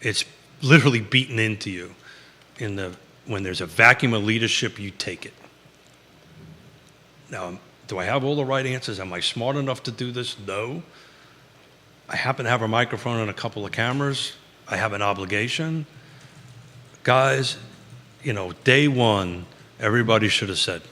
It's literally beaten into you. When there's a vacuum of leadership, you take it. Now, do I have all the right answers? Am I smart enough to do this? No. I happen to have a microphone and a couple of cameras. I have an obligation. Guys, day one, everybody should have said,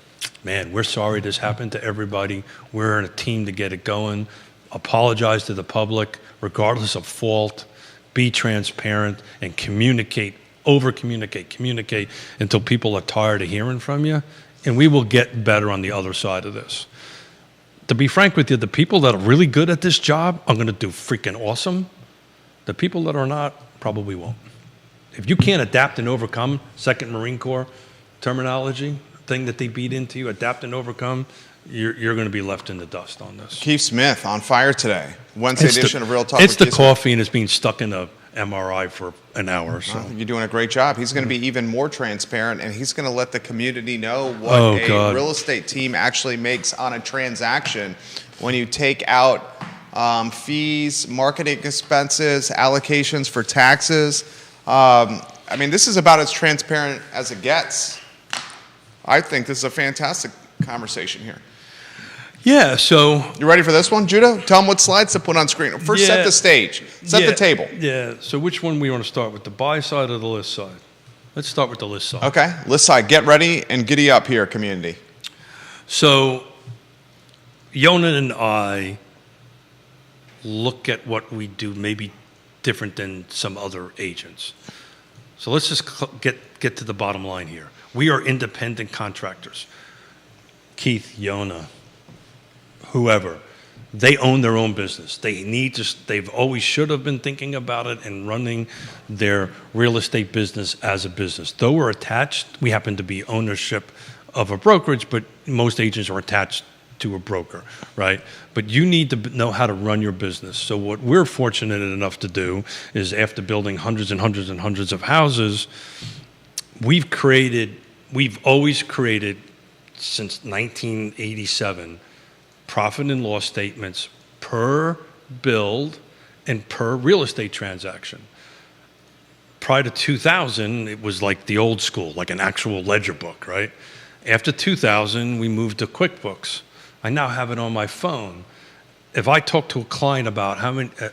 man, we're sorry this happened to everybody. We're in a team to get it going. Apologize to the public, regardless of fault. Be transparent and communicate, communicate until people are tired of hearing from you. And we will get better on the other side of this. To be frank with you, the people that are really good at this job are going to do freaking awesome. The people that are not probably won't. If you can't adapt and overcome, 2nd Marine Corps terminology, thing that they beat into you, adapt and overcome, you're going to be left in the dust on this. Keith Smith on fire today. Wednesday edition of Real Talk. It's the coffee, and it's being stuck in a MRI for an hour. So I think you're doing a great job. He's going to be even more transparent, and he's going to let the community know what a real estate team actually makes on a transaction when you take out fees, marketing expenses, allocations for taxes. This is about as transparent as it gets. I think this is a fantastic conversation here. Yeah, so... You ready for this one, Judah? Tell them what slides to put on screen. First, set the stage. Set the table. Yeah, so which one we want to start with, the buy side or the list side? Let's start with the list side. Okay, list side. Get ready and giddy up here, community. So, Yonan and I look at what we do maybe different than some other agents. So let's just get to the bottom line here. We are independent contractors. Keith, Yona, whoever, they own their own business. They've always should have been thinking about it and running their real estate business as a business. Though we're attached, we happen to be ownership of a brokerage, but most agents are attached to a broker, right? But you need to know how to run your business. So what we're fortunate enough to do is, after building hundreds and hundreds and hundreds of houses, we've always created since 1987 profit and loss statements per build and per real estate transaction. Prior to 2000, it was like the old school, like an actual ledger book, right? After 2000, we moved to QuickBooks. I now have it on my phone. if I talk to a client about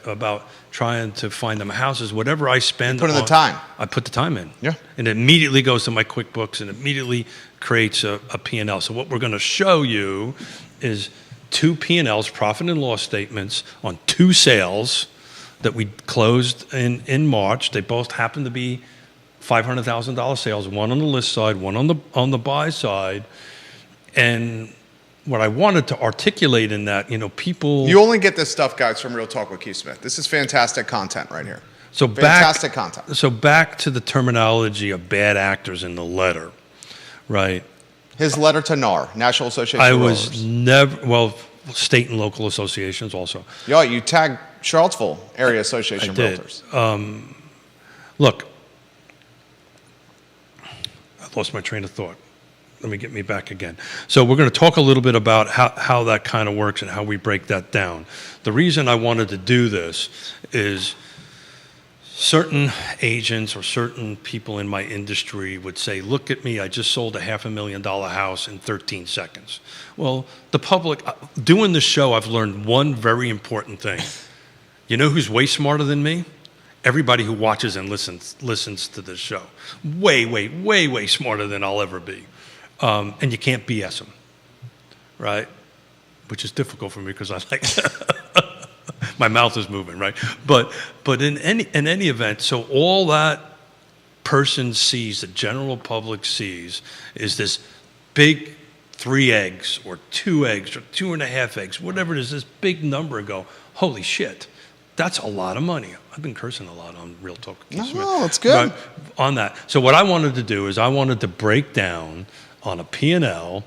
about trying to find them houses, whatever I spend, put in the time. I put the time in. Yeah. And it immediately goes to my QuickBooks and immediately creates a P&L. So what we're going to show you is 2 P&Ls, profit and loss statements, on 2 sales that we closed in March. They both happen to be $500,000 sales, one on the list side, one on the buy side. And what I wanted to articulate in that, people... You only get this stuff, guys, from Real Talk with Keith Smith. This is fantastic content right here. So fantastic content. So back to the terminology of bad actors in the letter, right? His letter to NAR, National Association I of was Realtors. never, well, state and local associations also. Yeah, you tagged Charlottesville Area Association I of did. Realtors. Look, I lost my train of thought. Let me get me back again. So we're going to talk a little bit about how that kind of works and how we break that down. The reason I wanted to do this is certain agents or certain people in my industry would say, look at me, I just sold a $500,000 house in 13 seconds. Well, the public, doing this show, I've learned one very important thing. You know who's way smarter than me? Everybody who watches and listens to this show. Way, way, way, way smarter than I'll ever be. And you can't BS them, right? Which is difficult for me because I like my mouth is moving, right? But in any event, so all that person sees, the general public sees, is this big 3 eggs or 2 eggs or 2.5 eggs, whatever it is, this big number, and go, holy shit, that's a lot of money. I've been cursing a lot on Real Talk with Keith Smith. No, it's good. On that. So what I wanted to do is I wanted to break down on a P&L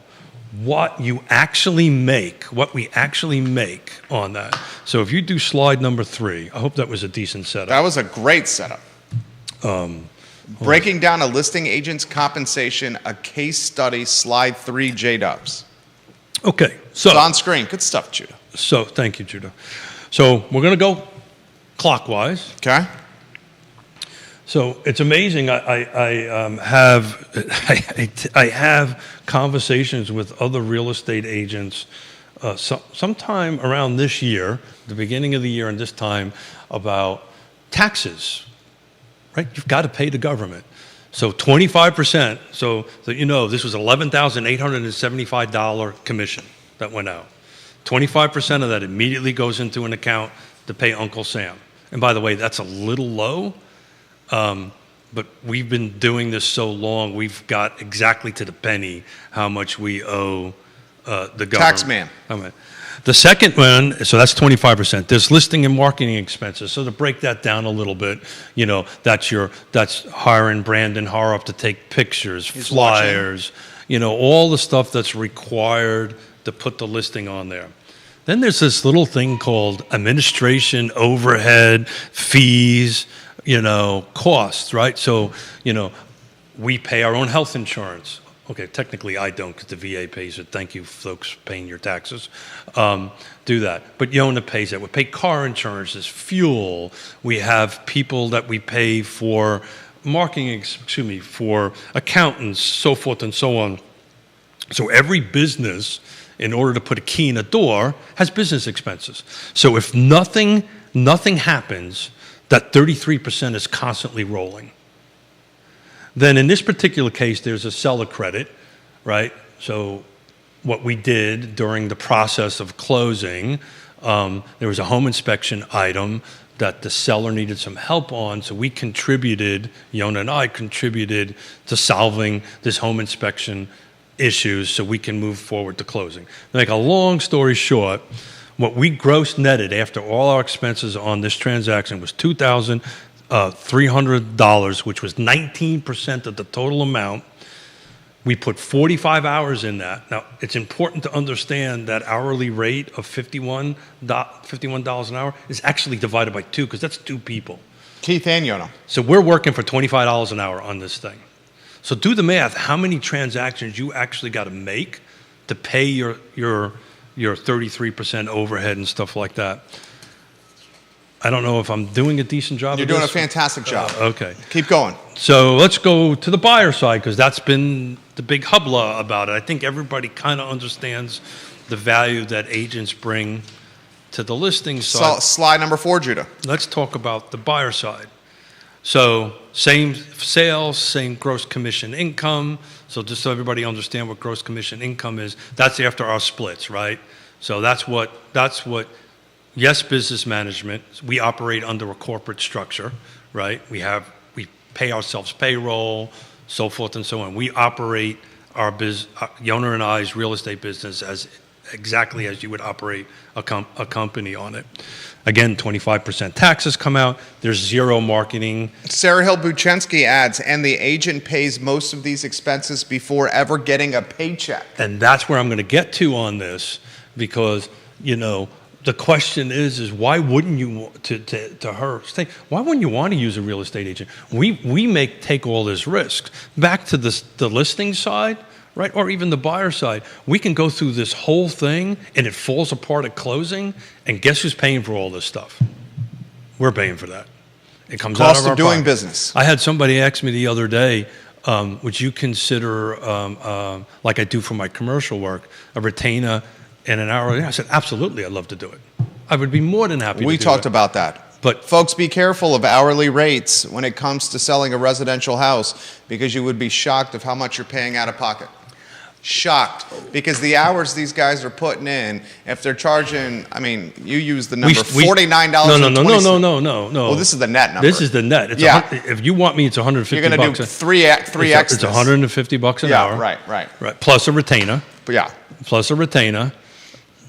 what you actually make, what we actually make on that. So if you do slide number 3, I hope that was a decent setup. That was a great setup. Breaking down a listing agent's compensation, a case study, slide 3, J-Dubs. Okay, It's on screen. Good stuff, Judah. so thank you, Judah. So we're going to go clockwise. Okay? So it's amazing. I have conversations with other real estate agents sometime around this year, the beginning of the year and this time, about taxes, right? You've got to pay the government. So 25%, so that this was $11,875 commission that went out. 25% of that immediately goes into an account to pay Uncle Sam. And by the way, that's a little low. But we've been doing this so long, we've got exactly to the penny how much we owe the government. Taxman. The second one, so that's 25%. There's listing and marketing expenses. So to break that down a little bit, that's hiring Brandon Harrop to take pictures, flyers, all the stuff that's required to put the listing on there. Then there's this little thing called administration, overhead, fees, costs, right? So, we pay our own health insurance. Okay, technically I don't because the VA pays it. Thank you, folks, paying your taxes. Do that. But Yona pays it. We pay car insurances, fuel. We have people that we pay for marketing, for accountants, so forth and so on. So every business, in order to put a key in a door, has business expenses. So if nothing happens, that 33% is constantly rolling. Then in this particular case, there's a seller credit, right? So what we did during the process of closing, there was a home inspection item that the seller needed some help on, so we contributed, Yona and I contributed to solving this home inspection issues so we can move forward to closing. To make a long story short, what we gross netted after all our expenses on this transaction was $2,300, which was 19% of the total amount. We put 45 hours in that. Now, it's important to understand that hourly rate of $51 an hour is actually divided by 2 because that's 2 people. Keith and Yona. So we're working for $25 an hour on this thing. So do the math, how many transactions you actually got to make to pay your 33% overhead and stuff like that. I don't know if I'm doing a decent job. You're doing a fantastic job. Okay. Keep going. So let's go to the buyer side because that's been the big hubla about it. I think everybody kind of understands the value that agents bring to the listing side. Slide number 4, Judah. Let's talk about the buyer side. So same sales, same gross commission income. So just so everybody understand what gross commission income is, that's after our splits, right? So that's what Yes Business Management, we operate under a corporate structure, right? We pay ourselves payroll, so forth and so on. We operate our Yona and I's real estate business as exactly as you would operate a company on it. Again, 25% taxes come out. There's zero marketing. Sarah Hill Buchensky adds, and the agent pays most of these expenses before ever getting a paycheck. And that's where I'm going to get to on this, because, the question is why wouldn't you, to her, why wouldn't you want to use a real estate agent? We take all this risk. Back to the listing side, right, or even the buyer side, we can go through this whole thing and it falls apart at closing, and guess who's paying for all this stuff? We're paying for that. It comes out Cost of our of doing pocket. business. I had somebody ask me the other day, would you consider, like I do for my commercial work, a retainer in an hour? I said, absolutely, I'd love to do it. I would be more than happy to do it. We talked about that. But folks, be careful of hourly rates when it comes to selling a residential house, because you would be shocked of how much you're paying out of pocket. Shocked, because the hours these guys are putting in, if they're charging, you use the number $49. No. Well, this is the net number. This is the net. It's Yeah. If you want me, it's 150 You're going to bucks. do three extras. It's 150 bucks an hour. Right. Plus a retainer. Yeah. Plus a retainer.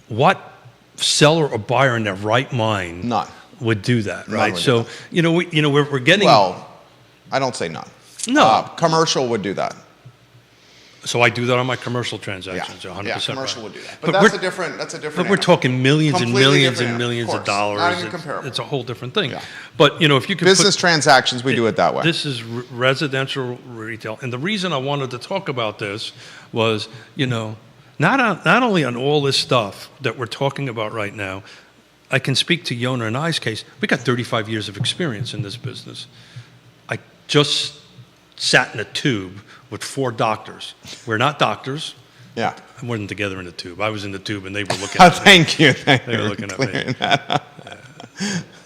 What seller or buyer in their right mind None. would do that, None right? would So, we're getting... Well, I don't say none. No. Commercial would do that. So I do that on my commercial transactions, 100%. Yeah, commercial right. would do that. But But that's we're- a different But we're animal. talking millions and Completely millions different and animal. millions Of of course. dollars. Not even comparable. It's a whole different thing. Yeah. But, if you could Business transactions, we do it that way. This is residential retail. And the reason I wanted to talk about this was, not only on all this stuff that we're talking about right now, I can speak to Yona and I's case. We got 35 years of experience in this business. I just sat in a tube with 4 doctors. We're not doctors. Yeah. I wasn't together in the tube. I was in the tube, and they were looking at me. Thank you. They were looking at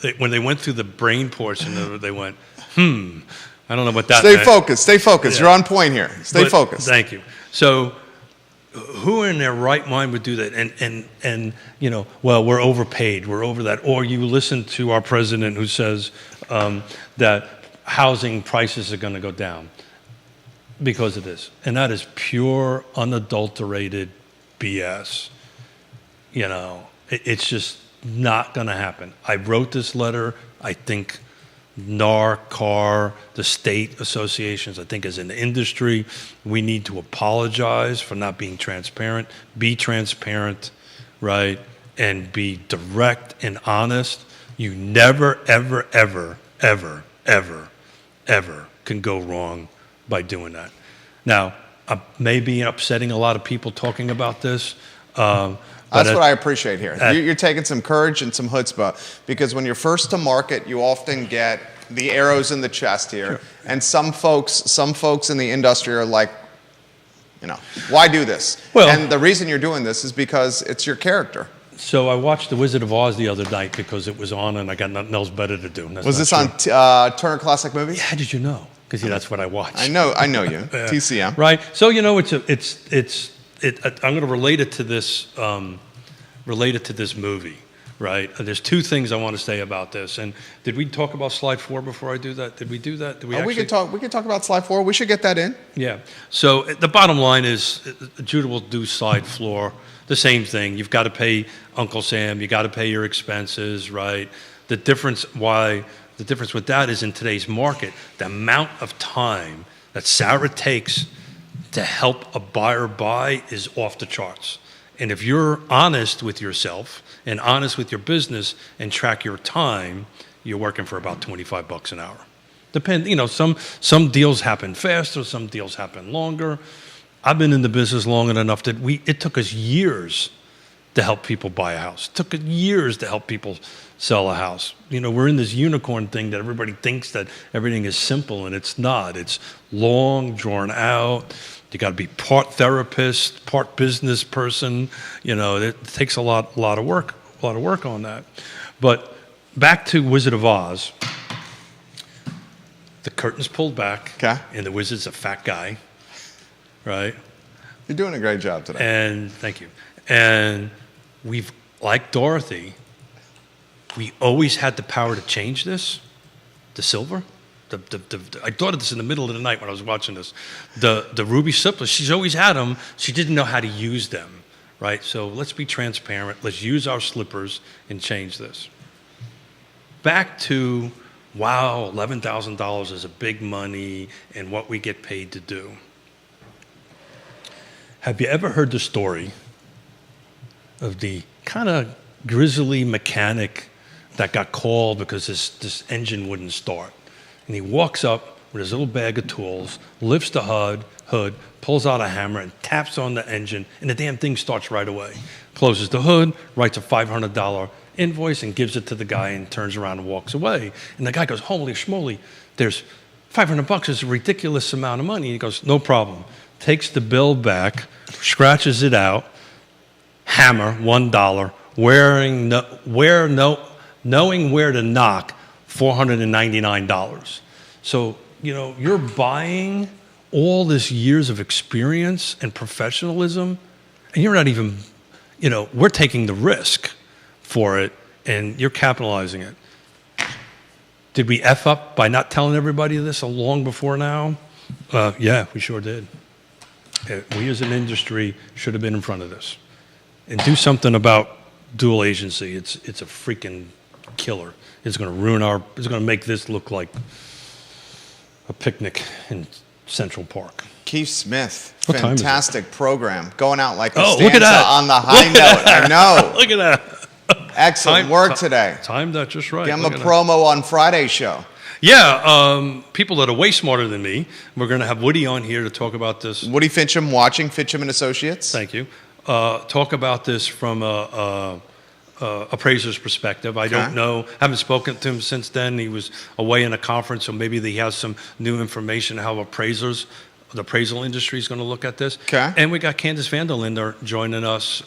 me. When they went through the brain portion, they went, I don't know what that Stay meant. focused. Stay focused. Yeah. You're on point here. Stay But- focused. Thank you. So, who in their right mind would do that? And well, we're overpaid. We're over that. Or you listen to our president who says that housing prices are going to go down because of this, and that is pure, unadulterated BS. It's just not going to happen. I wrote this letter. I think NAR, CAR, the state associations, I think as an industry, we need to apologize for not being transparent. Be transparent, right? And be direct and honest. You never, ever, ever, ever, ever, ever can go wrong by doing that. Now, I may be upsetting a lot of people talking about this. That's what I appreciate here. You're taking some courage and some chutzpah, because when you're first to market, you often get the arrows in the chest here. Sure. And some folks in the industry are like, why do this? Well, and the reason you're doing this is because it's your character. So I watched The Wizard of Oz the other night because it was on, and I got nothing else better to do. Was this on Turner Classic Movies? How did you know? Because that's what I watch. I know you. TCM. Right. So I'm going to relate it to this movie. Right. There's 2 things I want to say about this. And did we talk about slide 4 before I do that? Did we do that? Did we We could talk about slide 4. We should get that in. Yeah. So the bottom line is, Judah will do slide 4. The same thing. You've got to pay Uncle Sam. You got to pay your expenses. Right. The difference with that is in today's market, the amount of time that Sarah takes to help a buyer buy is off the charts. And if you're honest with yourself and honest with your business and track your time, you're working for about $25 an hour. Some deals happen faster, some deals happen longer. I've been in the business long enough that it took us years to help people buy a house. It took years to help people sell a house. We're in this unicorn thing that everybody thinks that everything is simple, and it's not. It's long, drawn out. You got to be part therapist, part business person. It takes a lot of work. a lot of work on that. But back to Wizard of Oz. The curtain's pulled back, Okay. and the wizard's a fat guy, right? You're doing a great job today. And thank you. And we've, like Dorothy, we always had the power to change this, the silver. I thought of this in the middle of the night when I was watching this. The ruby slippers, she's always had them. She didn't know how to use them, right? So let's be transparent. Let's use our slippers and change this. Back to, wow, $11,000 is a big money and what we get paid to do. Have you ever heard the story of the kind of grizzly mechanic that got called because this engine wouldn't start? And he walks up with his little bag of tools, lifts the hood, pulls out a hammer and taps on the engine, and the damn thing starts right away. Closes the hood, writes a $500 invoice and gives it to the guy and turns around and walks away. And the guy goes, holy schmoly, there's $500 is a ridiculous amount of money. And he goes, no problem. Takes the bill back, scratches it out, hammer, $1, knowing where to knock, $499. So, you're buying all this years of experience and professionalism, and you're not even, we're taking the risk for it, and you're capitalizing it. Did we F up by not telling everybody this long before now? Yeah, we sure did. We as an industry should have been in front of this. And do something about dual agency. It's a freaking killer. It's going to make this look like a picnic in Central Park. Keith Smith, What time is it? fantastic program. Going out like a Oh, look at stanza that. on the high note. I know. Look at that. Excellent work today. Timed that just right. Give him a Look at that. promo on Friday's show. Yeah, people that are way smarter than me. We're going to have Woody on here to talk about this. Woody Fincham watching Fincham and Associates. Thank you. Talk about this from a appraiser's perspective. I don't know. Haven't spoken to him since then. He was away in a conference, so maybe he has some new information how the appraisal industry is going to look at this. Okay. And we got Candace Vanderlinder joining us,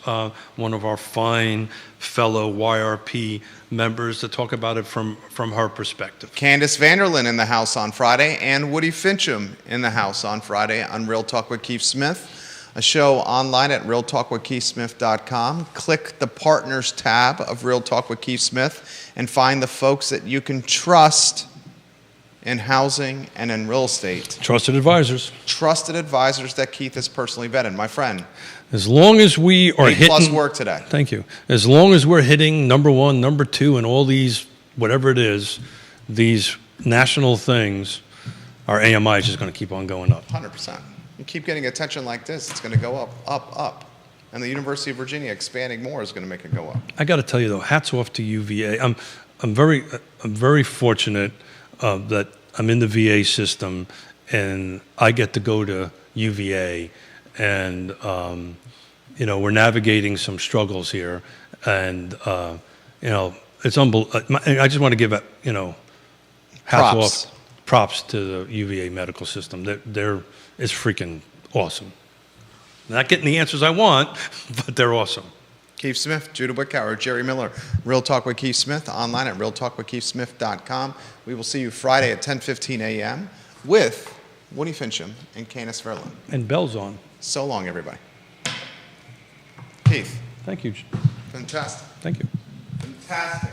one of our fine fellow YRP members, to talk about it from her perspective. Candace Vanderlyn in the house on Friday, and Woody Fincham in the house on Friday on Real Talk with Keith Smith. A show online at realtalkwithkeithsmith.com. Click the Partners tab of Real Talk with Keith Smith and find the folks that you can trust in housing and in real estate. Trusted advisors. Trusted advisors that Keith has personally vetted. My friend, As long as we are A+ hitting work today. Thank you. As long as we're hitting number 1, number 2, and all these, whatever it is, these national things, our AMI is just going to keep on going up. 100%. You keep getting attention like this, it's going to go up, up, up. And the University of Virginia expanding more is going to make it go up. I got to tell you though, hats off to UVA. I'm very fortunate that I'm in the VA system, and I get to go to UVA, and we're navigating some struggles here, and it's unbelievable. I just want to give props to the UVA medical system. It's freaking awesome. Not getting the answers I want, but they're awesome. Keith Smith, Judah Wickower, Jerry Miller, Real Talk with Keith Smith, online at realtalkwithkeithsmith.com. We will see you Friday at 10:15 a.m. with Woody Fincham and Candace Verlin. And bells on. So long, everybody. Keith, Thank you. fantastic. Thank you. Fantastic.